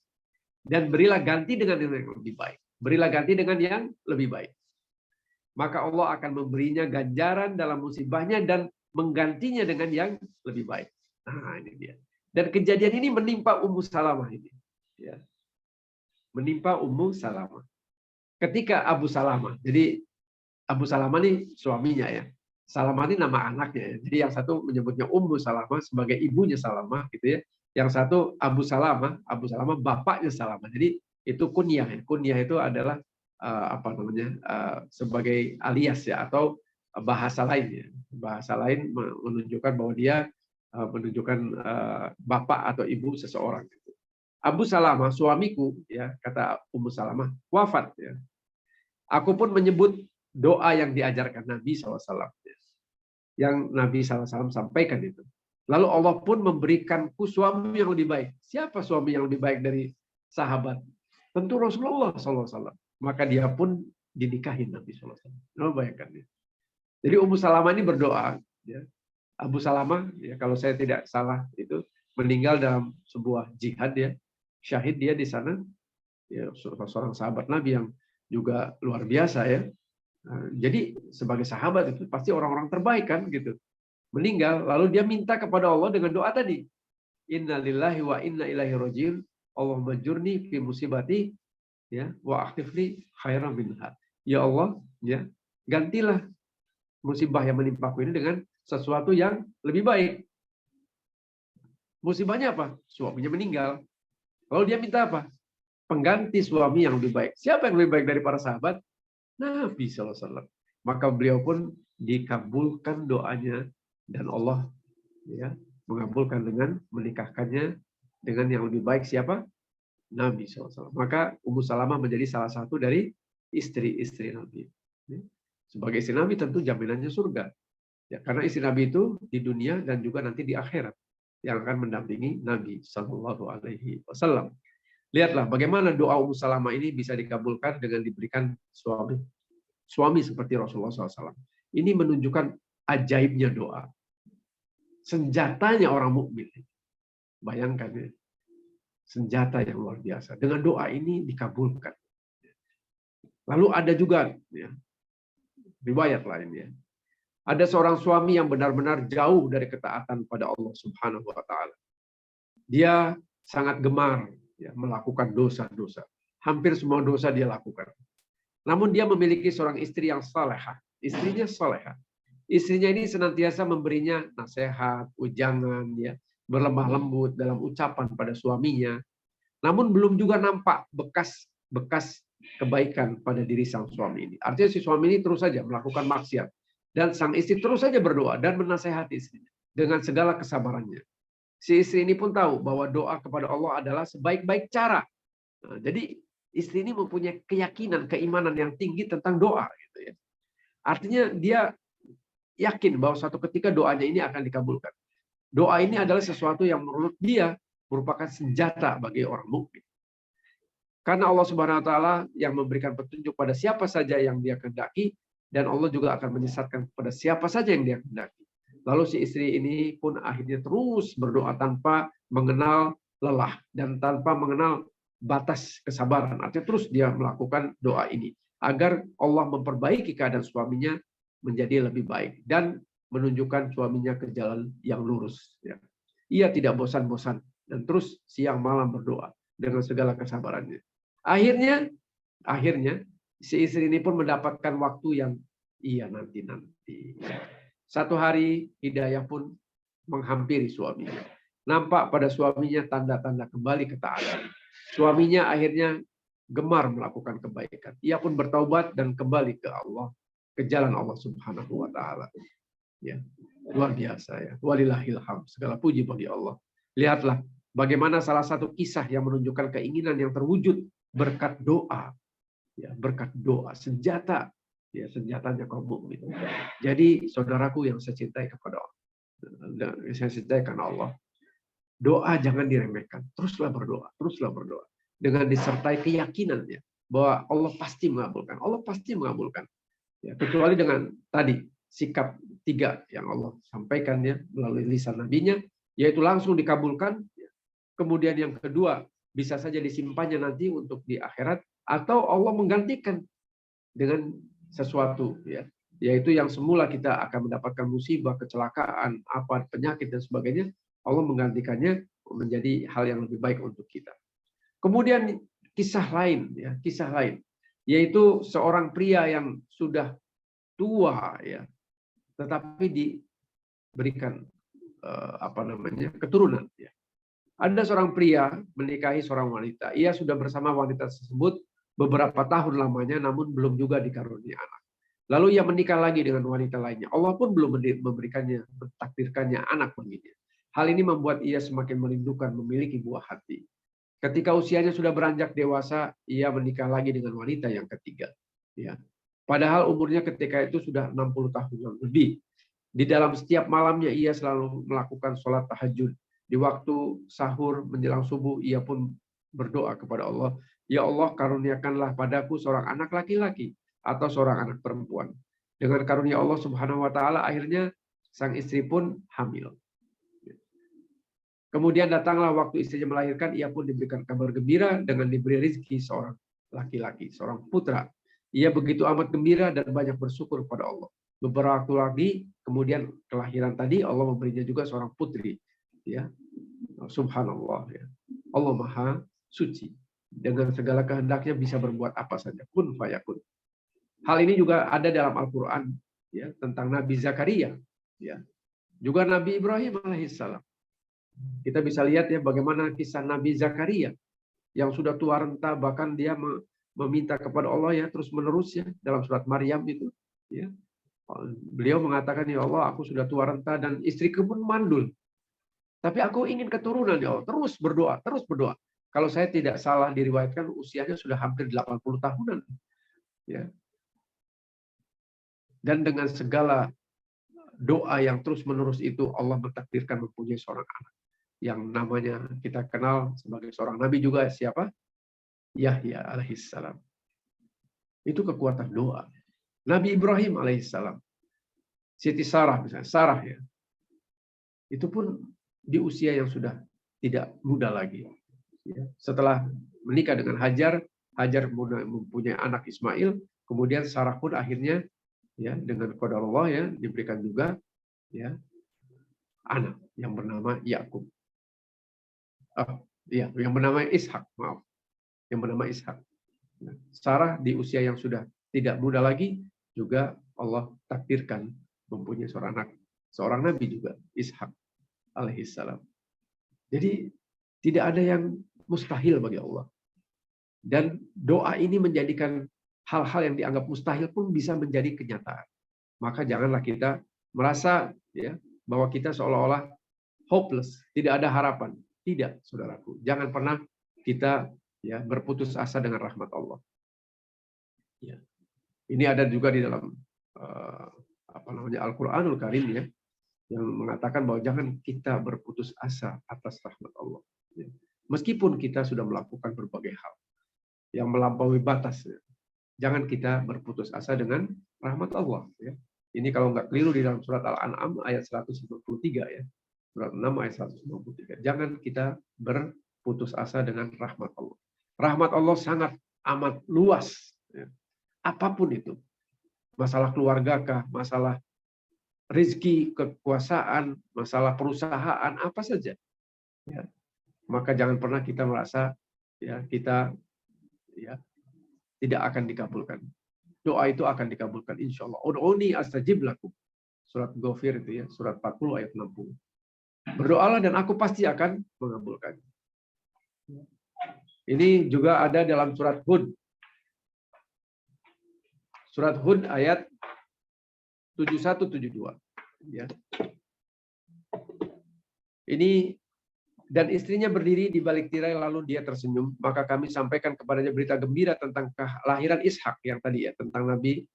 dan berilah ganti dengan yang lebih baik. Berilah ganti dengan yang lebih baik. Maka Allah akan memberinya ganjaran dalam musibahnya dan menggantinya dengan yang lebih baik. Nah, ini dia. Dan kejadian ini menimpa Ummu Salamah ini. Ya. Menimpa Ummu Salamah. Ketika Abu Salamah, jadi Abu Salamah ini suaminya ya. Salamah ini nama anaknya ya. Jadi yang satu menyebutnya Ummu Salamah sebagai ibunya Salamah gitu ya. Yang satu Abu Salamah bapaknya Salamah. Jadi itu kunyah ya. Kunyah itu adalah apa namanya sebagai alias ya atau bahasa lain ya. Bahasa lain menunjukkan bahwa dia menunjukkan bapak atau ibu seseorang. Abu Salamah suamiku ya kata Ummu Salamah wafat ya. Aku pun menyebut doa yang diajarkan Nabi SAW. Yang Nabi SAW sampaikan itu. Lalu Allah pun memberikanku suami yang lebih baik. Siapa suami yang lebih baik dari sahabat? Tentu Rasulullah SAW. Maka dia pun dinikahi Nabi SAW. Nah, bayangkan ya. Jadi Ummu Salamah ini berdoa. Ya. Abu Salamah, ya, kalau saya tidak salah, itu meninggal dalam sebuah jihad ya. Syahid dia di sana. Ya, seorang sahabat Nabi yang juga luar biasa ya. Jadi sebagai sahabat itu pasti orang-orang terbaik kan gitu. Meninggal lalu dia minta kepada Allah dengan doa tadi. Inna lillahi wa inna ilaihi raji'un. Allahumma jurni fi musibati ya wa akhlifli khairan minha. Ya Allah, ya, gantilah musibah yang menimpaku ini dengan sesuatu yang lebih baik. Musibahnya apa? Suaminya meninggal. Lalu dia minta apa? Pengganti suami yang lebih baik. Siapa yang lebih baik dari para sahabat? Nabi SAW. Maka beliau pun dikabulkan doanya dan Allah ya mengabulkan dengan menikahkannya dengan yang lebih baik siapa? Nabi SAW. Maka Ummu Salamah menjadi salah satu dari istri-istri Nabi. Sebagai istri Nabi tentu jaminannya surga. Ya, karena istri Nabi itu di dunia dan juga nanti di akhirat yang akan mendampingi Nabi SAW. Lihatlah bagaimana doa Ummu Salamah ini bisa dikabulkan dengan diberikan suami seperti Rasulullah SAW. Ini menunjukkan ajaibnya doa. senjatanya orang mukmin. Bayangkan ya, senjata yang luar biasa. Dengan doa ini dikabulkan. Lalu ada juga ya, riwayat lainnya. Ada seorang suami yang benar-benar jauh dari ketaatan pada Allah Subhanahu wa taala. Dia sangat gemar ya, melakukan dosa-dosa. Hampir semua dosa dia lakukan. Namun dia memiliki seorang istri yang salehah. Istrinya salehah. Istrinya ini senantiasa memberinya nasihat, ujangan, ya, berlemah lembut dalam ucapan pada suaminya. Namun belum juga nampak bekas kebaikan pada diri sang suami ini. Artinya si suami ini terus saja melakukan maksiat. Dan sang istri terus saja berdoa dan menasehati istrinya dengan segala kesabarannya. Si istri ini pun tahu bahwa doa kepada Allah adalah sebaik-baik cara. Nah, jadi istri ini mempunyai keyakinan, keimanan yang tinggi tentang doa. Gitu ya. Artinya dia yakin bahwa suatu ketika doanya ini akan dikabulkan. Doa ini adalah sesuatu yang menurut dia merupakan senjata bagi orang mukmin. Karena Allah Subhanahu wa taala yang memberikan petunjuk pada siapa saja yang dia kehendaki, dan Allah juga akan menyesatkan kepada siapa saja yang dia kehendaki. Lalu si istri ini pun akhirnya terus berdoa tanpa mengenal lelah dan tanpa mengenal batas kesabaran. Artinya terus dia melakukan doa ini agar Allah memperbaiki keadaan suaminya menjadi lebih baik dan menunjukkan suaminya ke jalan yang lurus. Ya. Ia tidak bosan-bosan dan terus siang malam berdoa dengan segala kesabarannya. Akhirnya si istri ini pun mendapatkan waktu yang nanti. Satu hari Hidayah pun menghampiri suaminya. Nampak pada suaminya tanda-tanda kembali ketaatan. Suaminya akhirnya gemar melakukan kebaikan. Ia pun bertaubat dan kembali ke Allah, ke jalan Allah Subhanahu wa taala. Ya, luar biasa ya. Walillahil hamd. Segala puji bagi Allah. Lihatlah bagaimana salah satu kisah yang menunjukkan keinginan yang terwujud berkat doa. Ya, berkat doa, senjatanya kaum mukmin. Jadi saudaraku yang saya cintai kepada Allah, saya cintai karena Allah, doa jangan diremehkan, teruslah berdoa dengan disertai keyakinannya bahwa Allah pasti mengabulkan. Allah pasti mengabulkan. Ya, kecuali dengan tadi sikap 3 yang Allah sampaikan ya melalui lisan nabinya, yaitu langsung dikabulkan. Kemudian yang kedua, bisa saja disimpannya nanti untuk di akhirat, atau Allah menggantikan dengan sesuatu ya, yaitu yang semula kita akan mendapatkan musibah, kecelakaan, penyakit dan sebagainya, Allah menggantikannya menjadi hal yang lebih baik untuk kita. Kemudian kisah lain, yaitu seorang pria yang sudah tua ya, tetapi diberikan keturunan ya. Ada seorang pria menikahi seorang wanita. Ia sudah bersama wanita tersebut beberapa tahun lamanya, namun belum juga dikaruniai anak. Lalu ia menikah lagi dengan wanita lainnya. Allah pun belum mentakdirkannya anak baginya. Hal ini membuat ia semakin merindukan memiliki buah hati. Ketika usianya sudah beranjak dewasa, ia menikah lagi dengan wanita yang ketiga. Ya. Padahal umurnya ketika itu sudah 60 tahun lebih. Di dalam setiap malamnya ia selalu melakukan sholat tahajud. Di waktu sahur menjelang subuh ia pun berdoa kepada Allah, ya Allah karuniakanlah padaku seorang anak laki-laki atau seorang anak perempuan. Dengan karunia Allah Subhanahu wa taala akhirnya sang istri pun hamil. Kemudian datanglah waktu istrinya melahirkan, ia pun diberikan kabar gembira dengan diberi rezeki seorang laki-laki, seorang putra. Ia begitu amat gembira dan banyak bersyukur kepada Allah. Beberapa waktu lagi kemudian kelahiran tadi Allah memberinya juga seorang putri. Ya, subhanallah ya. Allah Maha Suci. Dengan segala kehendaknya bisa berbuat apa saja. Kun fayakun. Hal ini juga ada dalam Al-Quran ya, tentang Nabi Zakaria. Ya. Juga Nabi Ibrahim alaihissalam. Kita bisa lihat ya bagaimana kisah Nabi Zakaria yang sudah tua renta, bahkan dia meminta kepada Allah ya terus menerus ya dalam surat Maryam itu. Ya. Beliau mengatakan ya Allah aku sudah tua renta dan istriku pun mandul. Tapi aku ingin keturunan ya Allah. Terus berdoa. Kalau saya tidak salah diriwayatkan usianya sudah hampir 80 tahunan. Ya. Dan dengan segala doa yang terus-menerus itu Allah mentakdirkan mempunyai seorang anak. Yang namanya kita kenal sebagai seorang nabi juga siapa? Yahya alaihissalam. Itu kekuatan doa. Nabi Ibrahim alaihissalam. Siti Sarah misalnya. Sarah ya. Itu pun di usia yang sudah tidak muda lagi. Ya. Setelah menikah dengan Hajar, Hajar mempunyai anak Ismail, kemudian Sarah pun akhirnya ya dengan qadar Allah ya diberikan juga ya anak yang bernama Yakub. Ya, yang bernama Ishak, maaf. Yang bernama Ishak. Sarah di usia yang sudah tidak muda lagi juga Allah takdirkan mempunyai seorang anak, seorang nabi juga, Ishak alaihissalam. Jadi tidak ada yang mustahil bagi Allah. Dan doa ini menjadikan hal-hal yang dianggap mustahil pun bisa menjadi kenyataan. Maka janganlah kita merasa ya bahwa kita seolah-olah hopeless, tidak ada harapan. Tidak, saudaraku. Jangan pernah kita ya berputus asa dengan rahmat Allah. Ya. Ini ada juga di dalam Al-Qur'anul Karim ya, yang mengatakan bahwa jangan kita berputus asa atas rahmat Allah. Ya. Meskipun kita sudah melakukan berbagai hal yang melampaui batas, ya. Jangan kita berputus asa dengan rahmat Allah. Ya. Ini kalau nggak keliru di dalam surat Al-An'am ayat 193 ya. Surat 6 ayat 193. Jangan kita berputus asa dengan rahmat Allah. Rahmat Allah sangat amat luas. Ya. Apapun itu. Masalah keluarga, masalah rezeki, kekuasaan, masalah perusahaan, apa saja. Ya. Maka jangan pernah kita merasa ya kita ya tidak akan dikabulkan. Doa itu akan dikabulkan insya Allah. Ud'uni astajib lakum. Surat Ghafir itu ya, surat 40 ayat 60. Berdoalah dan aku pasti akan mengabulkan. Ini juga ada dalam surat Hud. Surat Hud ayat 71-72. Ya. Ini dan istrinya berdiri di balik tirai lalu dia tersenyum, maka kami sampaikan kepadanya berita gembira tentang kelahiran Ishak yang tadi ya, tentang Nabi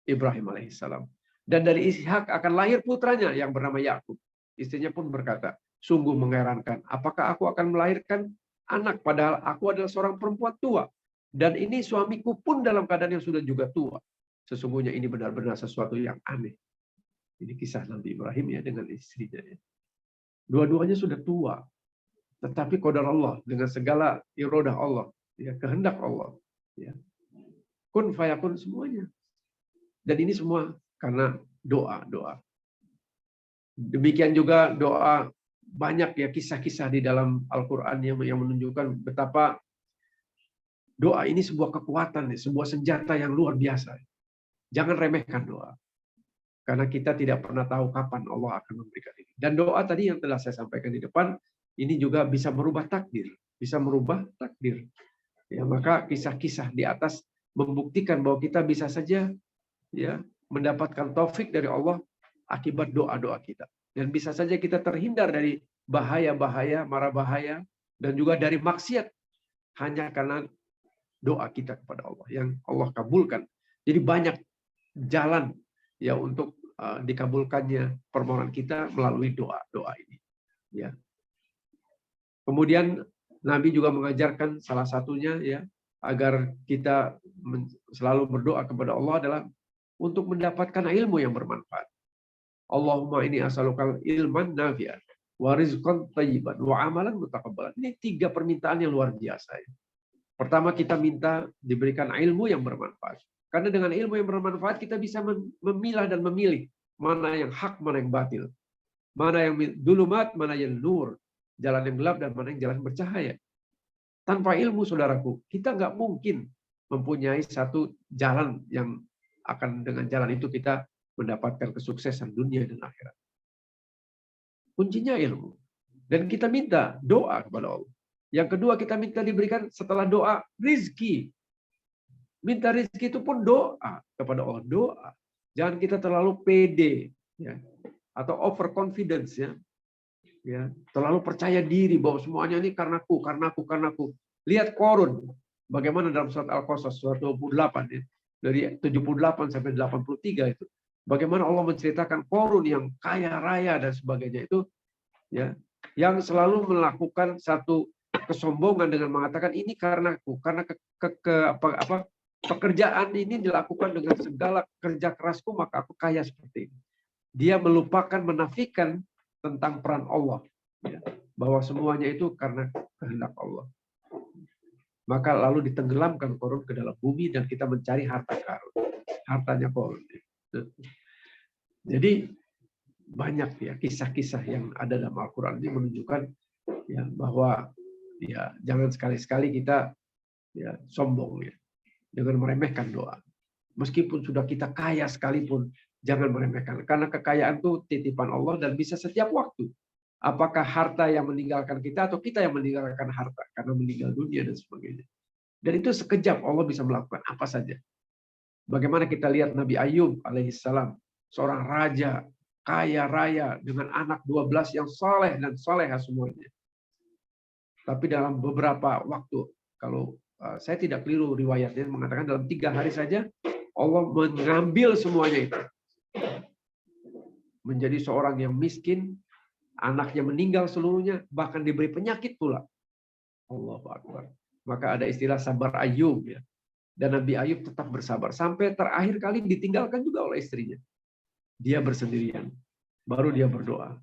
Ibrahim alaihissalam. Dan dari Ishak akan lahir putranya yang bernama Yakub. Istrinya pun berkata, sungguh mengherankan, apakah aku akan melahirkan anak padahal aku adalah seorang perempuan tua dan ini suamiku pun dalam keadaan yang sudah juga tua. Sesungguhnya ini benar-benar sesuatu yang aneh. Ini kisah Nabi Ibrahim ya dengan istrinya. Ya. Dua-duanya sudah tua, tetapi qadar Allah dengan segala iradah Allah, ya, kehendak Allah, ya. Kun fayakun semuanya. Dan ini semua karena doa. Demikian juga doa, banyak ya kisah-kisah di dalam Al-Qur'an yang menunjukkan betapa doa ini sebuah kekuatan, sebuah senjata yang luar biasa. Jangan remehkan doa. Karena kita tidak pernah tahu kapan Allah akan memberikan ini. Dan doa tadi yang telah saya sampaikan di depan, ini juga bisa merubah takdir. Bisa merubah takdir. Ya, maka kisah-kisah di atas membuktikan bahwa kita bisa saja ya mendapatkan taufik dari Allah akibat doa-doa kita. Dan bisa saja kita terhindar dari bahaya-bahaya, mara bahaya, dan juga dari maksiat. Hanya karena doa kita kepada Allah yang Allah kabulkan. Jadi banyak jalan ya untuk dikabulkannya permohonan kita melalui doa-doa ini. Ya. Kemudian Nabi juga mengajarkan salah satunya ya agar kita selalu berdoa kepada Allah adalah untuk mendapatkan ilmu yang bermanfaat. Allahumma inni as'alukal ilman nafi'an wa rizqan thayyiban wa amalan mutaqabbalan. Ini 3 permintaan yang luar biasa. Ya. Pertama kita minta diberikan ilmu yang bermanfaat. Karena dengan ilmu yang bermanfaat kita bisa memilah dan memilih mana yang hak, mana yang batil. Mana yang dulumat, mana yang nur. Jalan yang gelap dan mana yang jalan bercahaya. Tanpa ilmu, saudaraku, kita nggak mungkin mempunyai satu jalan yang akan dengan jalan itu kita mendapatkan kesuksesan dunia dan akhirat. Kuncinya ilmu. Dan kita minta doa kepada Allah. Yang kedua kita minta diberikan setelah doa rizki. Minta rizki itu pun doa kepada Allah. Doa. Jangan kita terlalu pede. Ya. Atau overconfidence. Ya. Ya. Terlalu percaya diri bahwa semuanya ini karena aku. Lihat Qarun. Bagaimana dalam surat Al-Qasas, surat 28. Ya. Dari 78 sampai 83 itu. Bagaimana Allah menceritakan Qarun yang kaya raya dan sebagainya itu. Ya, yang selalu melakukan satu kesombongan dengan mengatakan ini karena aku, karena pekerjaan ini dilakukan dengan segala kerja kerasku maka aku kaya seperti ini. Dia melupakan, menafikan tentang peran Allah, ya, bahwa semuanya itu karena kehendak Allah. Maka lalu ditenggelamkan Qarun ke dalam bumi dan kita mencari harta karun, hartanya Qarun. Jadi banyak ya kisah-kisah yang ada dalam Al-Quran ini menunjukkan ya bahwa ya jangan sekali-sekali kita ya sombong ya dengan meremehkan doa. Meskipun sudah kita kaya sekalipun, jangan meremehkan. Karena kekayaan itu titipan Allah dan bisa setiap waktu. Apakah harta yang meninggalkan kita atau kita yang meninggalkan harta karena meninggal dunia dan sebagainya. Dan itu sekejap Allah bisa melakukan apa saja. Bagaimana kita lihat Nabi Ayub alaihissalam, seorang raja kaya raya dengan anak 12 yang saleh dan saleha semuanya. Tapi dalam beberapa waktu, kalau saya tidak keliru riwayatnya mengatakan dalam 3 hari saja Allah mengambil semuanya itu. Menjadi seorang yang miskin, anaknya meninggal seluruhnya, bahkan diberi penyakit pula. Allahu Akbar. Maka ada istilah sabar Ayub ya. Dan Nabi Ayub tetap bersabar sampai terakhir kali ditinggalkan juga oleh istrinya. Dia bersendirian. Baru dia berdoa.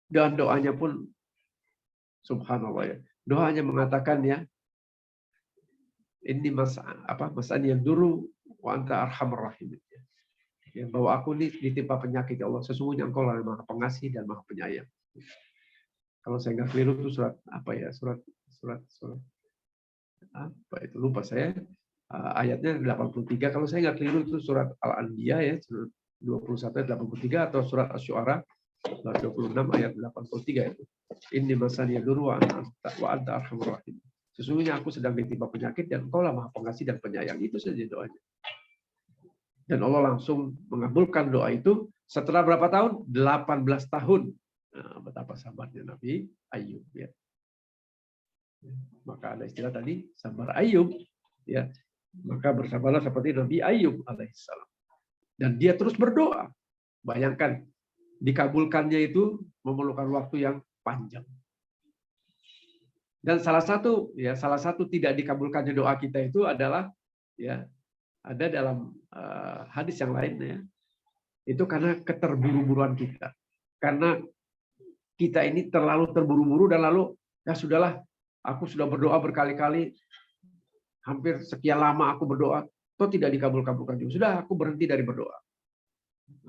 Dan doanya pun subhanallah ya. Doanya mengatakan ya, ini mas'an yang dulu wa anta arhamar rahimin. Ya, bahwa aku ini ditimpa penyakit ya Allah. Sesungguhnya Engkau lah yang Maha Pengasih dan Maha Penyayang. Kalau saya nggak keliru itu surat apa ya? Surat apa itu lupa saya. Ayatnya 83. Kalau saya nggak keliru itu surat Al-Anbiya ya, surat 21 ayat 83 atau surat Asy-Syu'ara 26 ayat 83 itu. Inni masani yadurru wa anta arhamur rahim. Sesungguhnya aku sedang ditimpa penyakit dan Engkau lah Maha Pengasih dan Penyayang. Itu saja doanya. Dan Allah langsung mengabulkan doa itu setelah berapa tahun? 18 tahun. Nah, betapa sabarnya Nabi Ayub ya. Maka ada istilah tadi sabar Ayub ya. Maka bersabarlah seperti Nabi Ayub alaihissalam. Dan dia terus berdoa. Bayangkan dikabulkannya itu memerlukan waktu yang panjang. Dan salah satu tidak dikabulkannya doa kita itu adalah ya ada dalam hadis yang lain ya. Itu karena keterburu-buruan kita. Karena kita ini terlalu terburu-buru dan lalu ya sudahlah, aku sudah berdoa berkali-kali, hampir sekian lama aku berdoa, toh tidak dikabul-kabulkan juga. Sudah aku berhenti dari berdoa.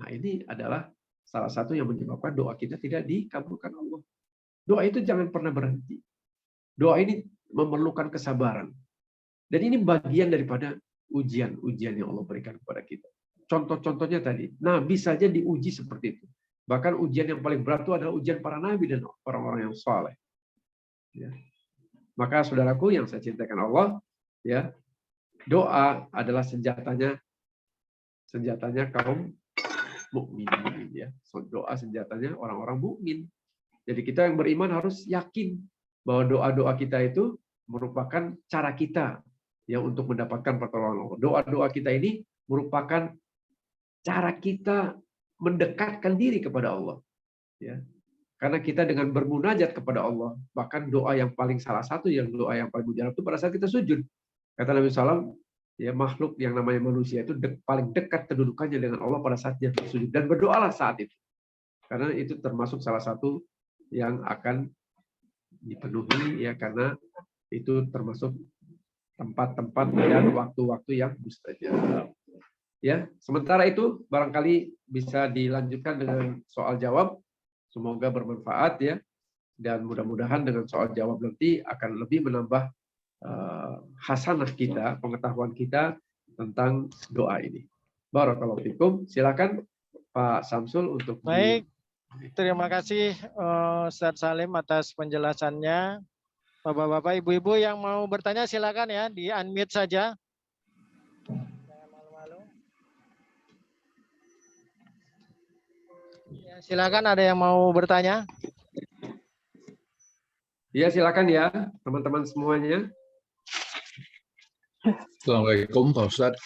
Nah, ini adalah salah satu yang menyebabkan doa kita tidak dikabulkan Allah. Doa itu jangan pernah berhenti. Doa ini memerlukan kesabaran. Dan ini bagian daripada ujian-ujian yang Allah berikan kepada kita. Contoh-contohnya tadi, Nabi saja diuji seperti itu. Bahkan ujian yang paling berat itu adalah ujian para Nabi dan orang-orang yang saleh. Ya. Maka saudaraku yang saya cintakan Allah, ya, doa adalah senjatanya kaum mukminin. Ya. Doa senjatanya orang-orang mukmin. Jadi kita yang beriman harus yakin bahwa doa-doa kita itu merupakan cara kita ya untuk mendapatkan pertolongan Allah. Doa-doa kita ini merupakan cara kita mendekatkan diri kepada Allah. Ya. Karena kita dengan bermunajat kepada Allah, bahkan doa yang paling salah satu yang doa yang paling mujarab itu pada saat kita sujud. Kata Nabi SAW, ya makhluk yang namanya manusia itu paling dekat kedudukannya dengan Allah pada saat dia bersujud, dan berdoalah saat itu. Karena itu termasuk salah satu yang akan dipenuhi ya, karena itu termasuk tempat-tempat dan waktu-waktu yang mustajab. Ya, sementara itu barangkali bisa dilanjutkan dengan soal jawab. Semoga bermanfaat ya, dan mudah-mudahan dengan soal jawab nanti akan lebih menambah hasanah kita, pengetahuan kita tentang doa ini. Barakallahu fikum. Silakan Pak Samsul untuk. Baik, terima kasih Ustaz Salim atas penjelasannya. Bapak-bapak, ibu-ibu yang mau bertanya silakan ya, di unmute saja. Jangan malu-malu. Ya, silakan, ada yang mau bertanya? Ya, silakan ya, teman-teman semuanya. Assalamualaikum Pak Ustadz.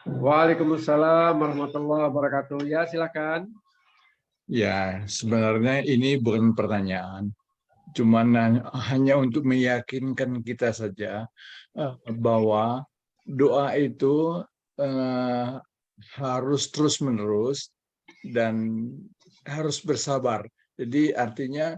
Waalaikumsalam warahmatullahi wabarakatuh. Ya, silakan. Ya, sebenarnya ini bukan pertanyaan, cuman hanya untuk meyakinkan kita saja bahwa doa itu harus terus-menerus dan harus bersabar. Jadi artinya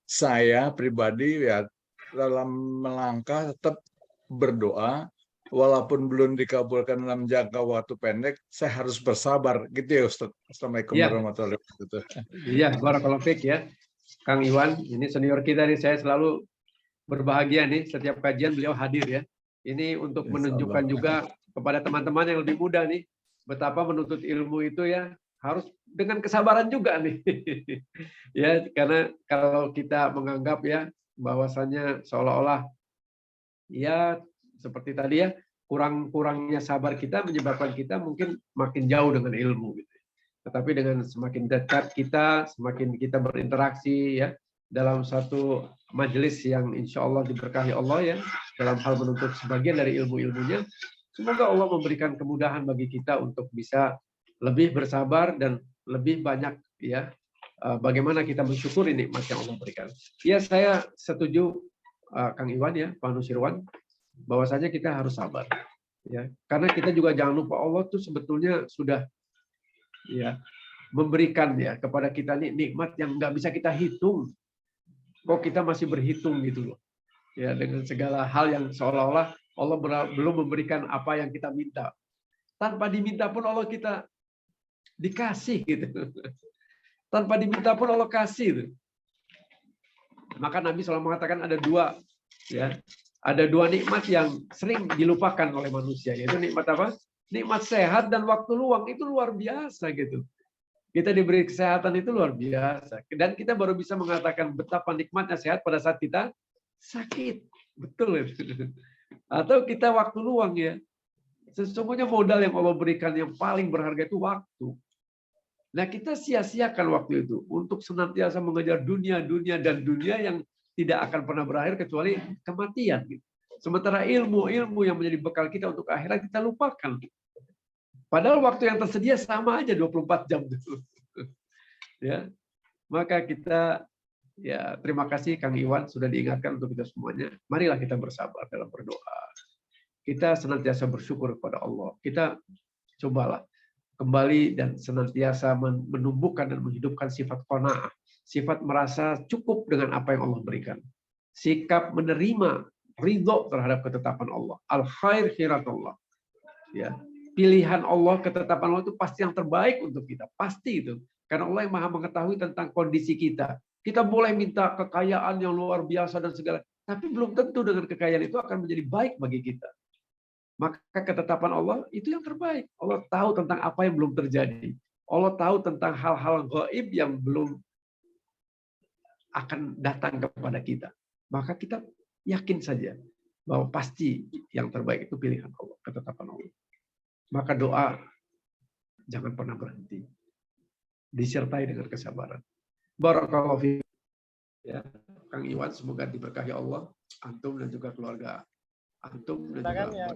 saya pribadi ya dalam melangkah tetap berdoa, walaupun belum dikabulkan dalam jangka waktu pendek, saya harus bersabar gitu ya Ustaz. Assalamualaikum Iya. warahmatullahi wabarakatuh. Iya, barakallahu fiik ya. Kang Iwan, ini senior kita nih, saya selalu berbahagia nih setiap kajian beliau hadir ya. Ini untuk Insya menunjukkan Allah. juga kepada teman-teman yang lebih muda nih, betapa menuntut ilmu itu ya harus dengan kesabaran juga nih. Ya, karena kalau kita menganggap ya bahwasannya seolah-olah ya seperti tadi ya, kurangnya sabar kita menyebabkan kita mungkin makin jauh dengan ilmu gitu. Tetapi dengan semakin dekat kita, semakin kita berinteraksi ya dalam satu majelis yang insya Allah diberkahi Allah ya dalam hal menuntut sebagian dari ilmu-ilmunya, semoga Allah memberikan kemudahan bagi kita untuk bisa lebih bersabar dan lebih banyak ya bagaimana kita mensyukuri nikmat yang Allah berikan. Ya, saya setuju Kang Iwan ya, Pak Nusirwan, bahwasanya kita harus sabar ya, karena kita juga jangan lupa Allah tuh sebetulnya sudah ya memberikan ya kepada kita nih nikmat yang nggak bisa kita hitung, kok kita masih berhitung gitu loh ya, dengan segala hal yang seolah-olah Allah belum memberikan apa yang kita minta, tanpa diminta pun Allah kita dikasih gitu, tanpa diminta pun Allah kasih. Maka Nabi SAW mengatakan ada dua ya, ada dua nikmat yang sering dilupakan oleh manusia, yaitu nikmat apa? Nikmat sehat dan waktu luang. Itu luar biasa gitu. Kita diberi kesehatan itu luar biasa. Dan kita baru bisa mengatakan betapa nikmatnya sehat pada saat kita sakit. Betul. Atau kita waktu luang ya. Sesungguhnya modal yang Allah berikan yang paling berharga itu waktu. Nah, kita sia-siakan waktu itu untuk senantiasa mengejar dunia yang tidak akan pernah berakhir kecuali kematian. Sementara ilmu yang menjadi bekal kita untuk akhirat kita lupakan. Padahal waktu yang tersedia sama aja 24 jam dulu. Ya. Maka kita ya terima kasih Kang Iwan sudah diingatkan untuk kita semuanya. Marilah kita bersabar dalam berdoa. Kita senantiasa bersyukur kepada Allah. Kita cobalah kembali dan senantiasa menumbuhkan dan menghidupkan sifat qanaah, sifat merasa cukup dengan apa yang Allah berikan. Sikap menerima ridho terhadap ketetapan Allah. Al-khair khiratullah. Ya. Pilihan Allah, ketetapan Allah itu pasti yang terbaik untuk kita. Pasti itu. Karena Allah yang Maha mengetahui tentang kondisi kita. Kita boleh minta kekayaan yang luar biasa dan segala, tapi belum tentu dengan kekayaan itu akan menjadi baik bagi kita. Maka ketetapan Allah itu yang terbaik. Allah tahu tentang apa yang belum terjadi. Allah tahu tentang hal-hal gaib yang belum akan datang kepada kita. Maka kita yakin saja bahwa pasti yang terbaik itu pilihan Allah, ketetapan Allah. Maka doa jangan pernah berhenti. Disertai dengan kesabaran. Barakallahu fiik. Ya, Kang Iwan semoga diberkahi Allah, antum dan juga keluarga antum dan juga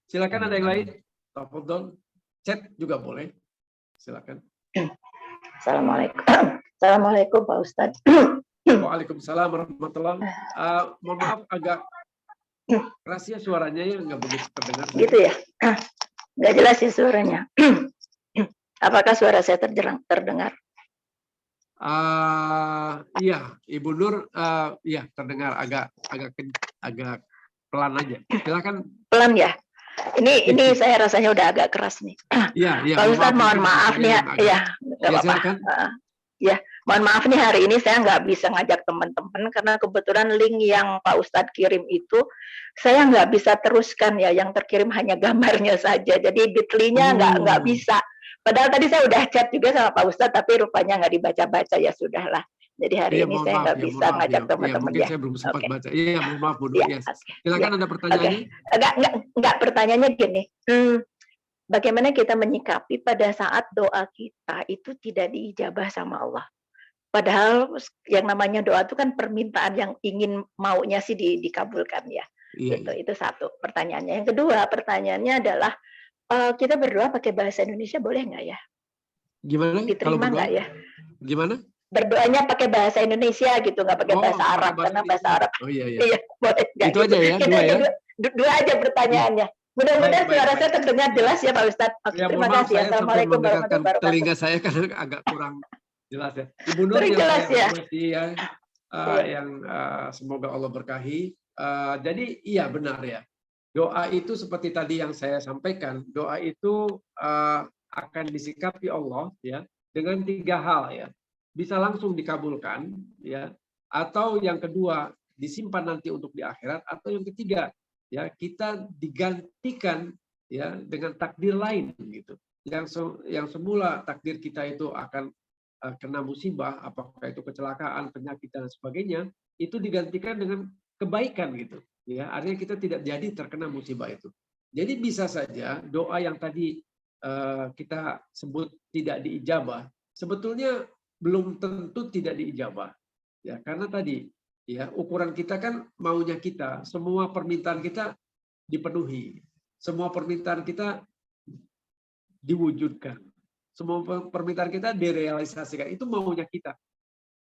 silakan ada yang lain. Tafadhol. Chat juga boleh. Silakan. Assalamualaikum. Assalamualaikum Pak Ustadz. Waalaikumsalam warahmatullahi. Mohon maaf agak keras ya suaranya ya, nggak begitu terdengar. Gitu ya. Nggak jelas ya suaranya. Apakah suara saya terdengar? Iya, Ibu Nur, iya terdengar agak pelan aja. Silakan. Pelan ya. Ini saya rasanya udah agak keras nih. Iya, iya. Pak Ustadz mohon maaf nih ya. Nggak apa-apa. Silakan. Ya, mohon maaf nih hari ini saya nggak bisa ngajak teman-teman karena kebetulan link yang Pak Ustadz kirim itu saya nggak bisa teruskan ya. Yang terkirim hanya gambarnya saja. Jadi bit.ly-nya nggak bisa. Padahal tadi saya udah chat juga sama Pak Ustadz, tapi rupanya nggak dibaca-baca, ya sudahlah. Jadi hari ini saya nggak bisa ngajak teman-teman ya. ya. Saya belum sempat baca. Iya, mohon maaf Bu. Ya. Silakan ada pertanyaannya. Enggak, pertanyaannya gini. Bagaimana kita menyikapi pada saat doa kita itu tidak diijabah sama Allah? Padahal yang namanya doa itu kan permintaan yang ingin maunya sih dikabulkan ya. Iya, Itu satu pertanyaannya. Yang kedua pertanyaannya adalah kita berdoa pakai bahasa Indonesia boleh nggak ya? Gimana? Diterima nggak ya? Gimana? Berdoanya pakai bahasa Indonesia gitu, nggak pakai bahasa Arab karena bahasa Arab. Oh iya. Iya, boleh nggak? Itu aja ya, dua ya. Dua aja pertanyaannya. Mudah-mudahan Baik, suara baik. saya terdengar jelas ya Pak Ustadz. Ya, Terima mohon maaf, kasih. saya sampai Assalamualaikum mendekatkan warahmatullahi telinga wabarakatuh. saya karena agak kurang jelas ya. Ibu Nur Kurang yang jelas saya ya. hormati ya, Iya. yang semoga Allah berkahi. Jadi iya benar ya. Doa itu seperti tadi yang saya sampaikan, doa itu akan disikapi Allah ya dengan 3 hal ya. Bisa langsung dikabulkan ya, atau yang kedua disimpan nanti untuk di akhirat, atau yang ketiga ya kita digantikan ya dengan takdir lain gitu. Yang semula takdir kita itu akan kena musibah, apakah itu kecelakaan, penyakit dan sebagainya, itu digantikan dengan kebaikan gitu. Ya, artinya kita tidak jadi terkena musibah itu. Jadi bisa saja doa yang tadi kita sebut tidak diijabah, sebetulnya belum tentu tidak diijabah. Ya, karena tadi ya ukuran kita kan maunya kita, semua permintaan kita dipenuhi. Semua permintaan kita diwujudkan. Semua permintaan kita direalisasikan. Itu maunya kita.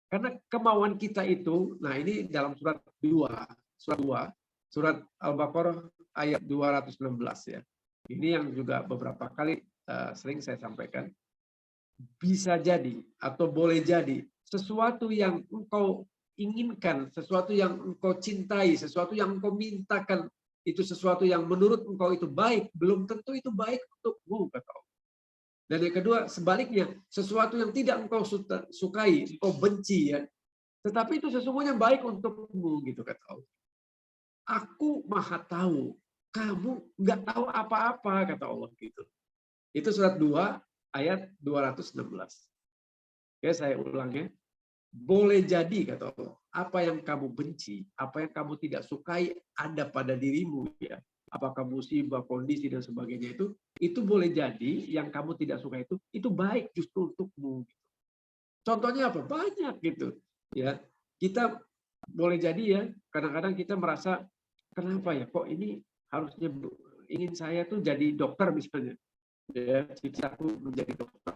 Karena kemauan kita itu, nah ini dalam surat 2, surat Al-Baqarah ayat 216 ya. Ini yang juga beberapa kali sering saya sampaikan. Bisa jadi atau boleh jadi sesuatu yang engkau inginkan, sesuatu yang engkau cintai, sesuatu yang engkau mintakan, itu sesuatu yang menurut engkau itu baik, belum tentu itu baik untukmu, kata Allah. Dan yang kedua, sebaliknya, sesuatu yang tidak engkau sukai, engkau benci ya, tetapi itu sesungguhnya baik untukmu, gitu kata Allah. Aku maha tahu, kamu nggak tahu apa-apa, kata Allah gitu. Itu surat 2 ayat 216. Oke, saya ulangnya. Boleh jadi, kata Allah, apa yang kamu benci, apa yang kamu tidak sukai ada pada dirimu ya. Apakah musibah, kondisi dan sebagainya itu boleh jadi yang kamu tidak suka itu baik justru untukmu. Contohnya apa? Banyak gitu. Ya, kita boleh jadi ya. Kadang-kadang kita merasa kenapa ya? Kok ini harusnya ingin saya tuh jadi dokter misalnya. Ya, cita-citaku menjadi dokter.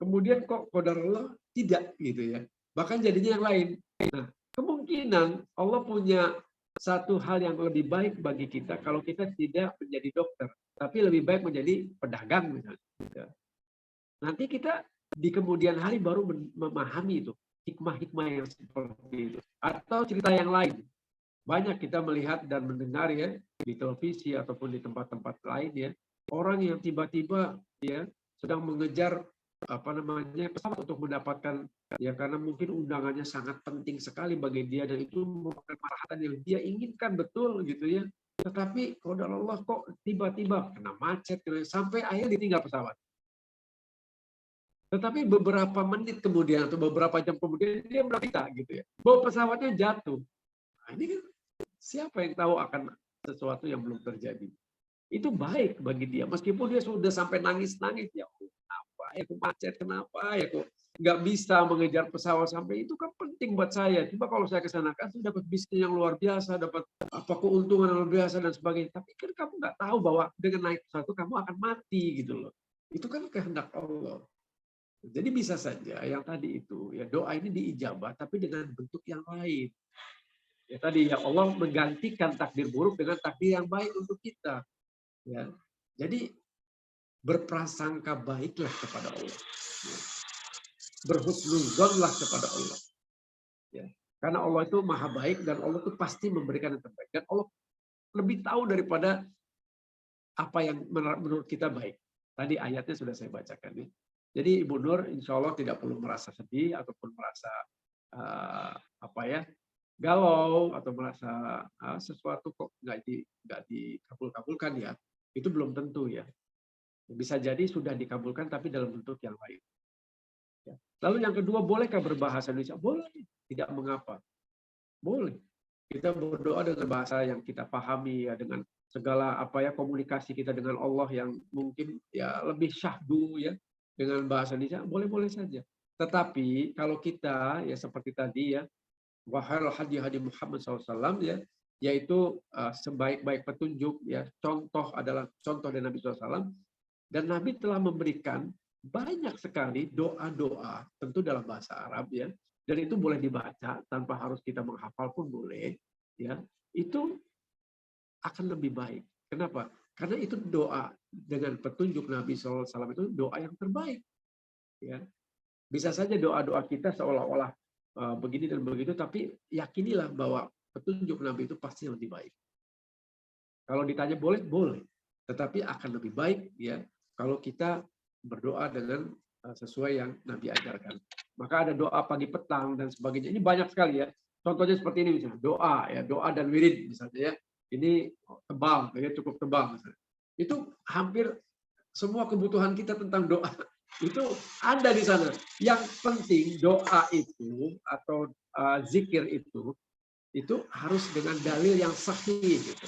Kemudian kok qadarullah tidak gitu ya. Bahkan jadinya yang lain. Nah, kemungkinan Allah punya satu hal yang lebih baik bagi kita kalau kita tidak menjadi dokter, tapi lebih baik menjadi pedagang misalnya. Nanti kita di kemudian hari baru memahami itu hikmah-hikmah yang seperti itu. Atau cerita yang lain. Banyak kita melihat dan mendengar ya di televisi ataupun di tempat-tempat lain ya, orang yang tiba-tiba ya sedang mengejar pesawat untuk mendapatkan ya karena mungkin undangannya sangat penting sekali bagi dia dan itu merupakan marahatan yang dia inginkan betul gitu ya. Tetapi qadarullah kok tiba-tiba kena macet sampai akhirnya ditinggal pesawat. Tetapi beberapa menit kemudian atau beberapa jam kemudian dia berita gitu ya, bahwa pesawatnya jatuh. Nah, ini kan siapa yang tahu akan sesuatu yang belum terjadi. Itu baik bagi dia meskipun dia sudah sampai nangis-nangis ya. Ya kok macet, kenapa ya kok nggak bisa mengejar pesawat sampai itu kan penting buat saya. Coba kalau saya kesana kan saya dapat bisnis yang luar biasa, dapat keuntungan yang luar biasa dan sebagainya. Tapi kan kamu nggak tahu bahwa dengan naik pesawat itu kamu akan mati gitu loh. Itu kan kehendak Allah. Jadi bisa saja yang tadi itu ya doa ini diijabah tapi dengan bentuk yang lain. Ya tadi ya Allah menggantikan takdir buruk dengan takdir yang baik untuk kita. Ya. Jadi berprasangka baiklah kepada Allah. Berhusnuzonlah kepada Allah. Ya. Karena Allah itu maha baik dan Allah itu pasti memberikan yang terbaik. Dan Allah lebih tahu daripada apa yang menurut kita baik. Tadi ayatnya sudah saya bacakan. Ya. Jadi Ibu Nur insya Allah tidak perlu merasa sedih ataupun merasa galau atau merasa sesuatu kok nggak dikabul-kabulkan ya. Itu belum tentu ya. Bisa jadi sudah dikabulkan tapi dalam bentuk yang lain. Lalu yang kedua, bolehkah berbahasa Indonesia? Boleh, tidak mengapa. Boleh. Kita berdoa dengan bahasa yang kita pahami ya, dengan segala komunikasi kita dengan Allah yang mungkin ya lebih syahdu ya dengan bahasa Indonesia, boleh-boleh saja. Tetapi kalau kita ya seperti tadi ya, wahal hadi Muhammad SAW ya, yaitu sebaik-baik petunjuk ya, contoh adalah contoh dari Nabi SAW. Dan Nabi telah memberikan banyak sekali doa-doa, tentu dalam bahasa Arab ya, dan itu boleh dibaca tanpa harus kita menghafal pun boleh, ya. Itu akan lebih baik. Kenapa? Karena itu doa dengan petunjuk Nabi SAW itu doa yang terbaik. Ya. Bisa saja doa-doa kita seolah-olah begini dan begitu, tapi yakinilah bahwa petunjuk Nabi itu pasti lebih baik. Kalau ditanya boleh, boleh. Tetapi akan lebih baik ya kalau kita berdoa dengan sesuai yang Nabi ajarkan. Maka ada doa pagi petang dan sebagainya. Ini banyak sekali ya. Contohnya seperti ini misalnya, doa dan wirid misalnya ya. Ini tebal, ya, cukup tebal misalnya. Itu hampir semua kebutuhan kita tentang doa itu ada di sana. Yang penting doa itu atau zikir itu harus dengan dalil yang sahih gitu.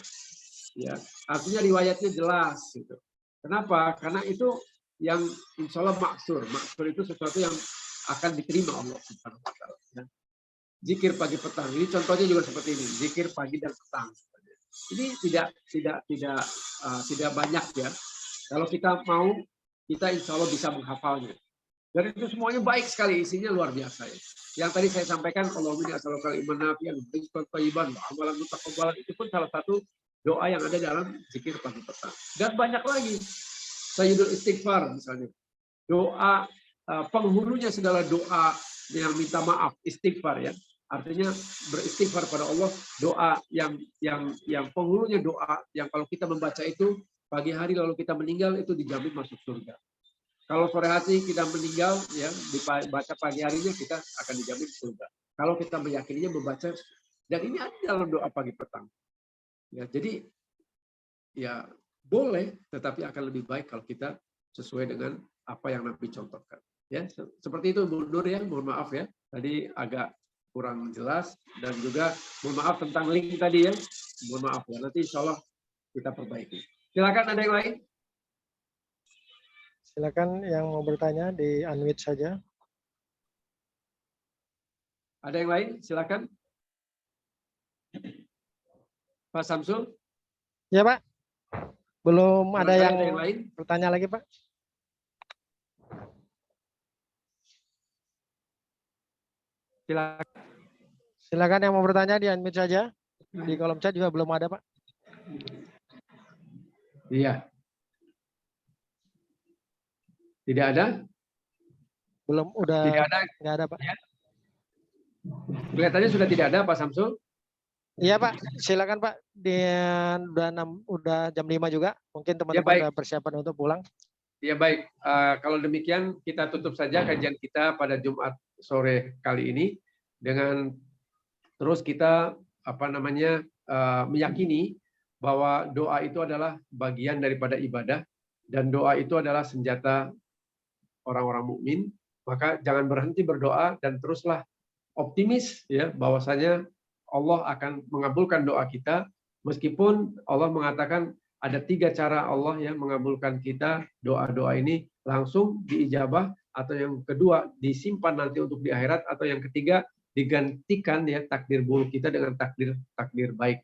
Ya, artinya riwayatnya jelas gitu. Kenapa? Karena itu yang insya Allah maksur. Maksur itu sesuatu yang akan diterima Allah Subhanahu wa taala. Ya. Zikir pagi petang. Ini contohnya juga seperti ini. Zikir pagi dan petang. Ini tidak banyak ya. Kalau kita mau, kita insya Allah bisa menghafalnya. Dan itu semuanya baik sekali, isinya luar biasa ya. Yang tadi saya sampaikan, Allahumma inni as'aluka ilman nafi'an wa rizqan thayyiban wa amalan mutaqabbalan, itu pun salah satu doa yang ada dalam zikir pagi petang. Dan banyak lagi. Sayyidul istighfar misalnya. Doa penghulunya segala doa yang minta maaf, istighfar ya. Artinya beristighfar pada Allah, doa yang penghulunya doa yang kalau kita membaca itu pagi hari lalu kita meninggal itu dijamin masuk surga. Kalau sore hari kita meninggal ya dibaca pagi harinya kita akan dijamin surga. Kalau kita meyakininya membaca, dan ini ada dalam doa pagi petang. Ya, jadi ya boleh, tetapi akan lebih baik kalau kita sesuai dengan apa yang Nabi contohkan. Ya, seperti itu Bu Nur ya, mohon maaf ya. Tadi agak kurang jelas dan juga mohon maaf tentang link tadi ya. Mohon maaf ya, nanti insya Allah kita perbaiki. Silakan ada yang lain. Silakan yang mau bertanya di unmute saja. Ada yang lain? Silakan. Pak Samsul. Ya Pak. Belum ada yang lain? bertanya lagi Pak. Silakan. Silakan yang mau bertanya di unmute saja. Di kolom chat juga belum ada Pak. Iya. Tidak ada? Belum, udah tidak ada. Nggak ada Pak. Ya. Kelihatannya sudah tidak ada Pak Samsul. Iya Pak, silakan Pak. Udah jam 5 juga. Mungkin teman-teman udah persiapan untuk pulang. Ya baik. Kalau demikian kita tutup saja kajian kita pada Jumat sore kali ini dengan terus kita meyakini bahwa doa itu adalah bagian daripada ibadah dan doa itu adalah senjata orang-orang mukmin. Maka jangan berhenti berdoa dan teruslah optimis ya bahwasanya Allah akan mengabulkan doa kita, meskipun Allah mengatakan ada 3 cara Allah yang mengabulkan kita doa-doa ini langsung diijabah, atau yang kedua disimpan nanti untuk di akhirat, atau yang ketiga digantikan ya takdir buruk kita dengan takdir baik.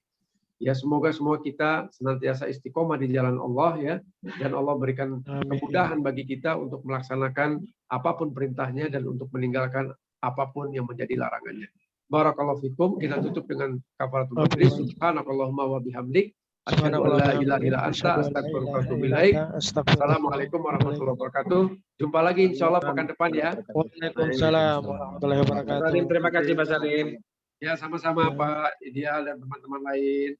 Ya semoga semua kita senantiasa istiqomah di jalan Allah ya, dan Allah berikan kemudahan bagi kita untuk melaksanakan apapun perintahnya dan untuk meninggalkan apapun yang menjadi larangannya. Barakallahu fikum. Kita tutup dengan kafaratul majlis. Subhanakallahumma wa bihamdik asyhadu an la ilaha illa anta astaghfiruka wa atubu ilaik. Assalamualaikum warahmatullahi wabarakatuh. Jumpa lagi insyaallah pekan depan ya. Waalaikumsalam warahmatullahi wabarakatuh. Terima kasih Mas Salim. Ya sama-sama Pak Ideal dan teman-teman lain.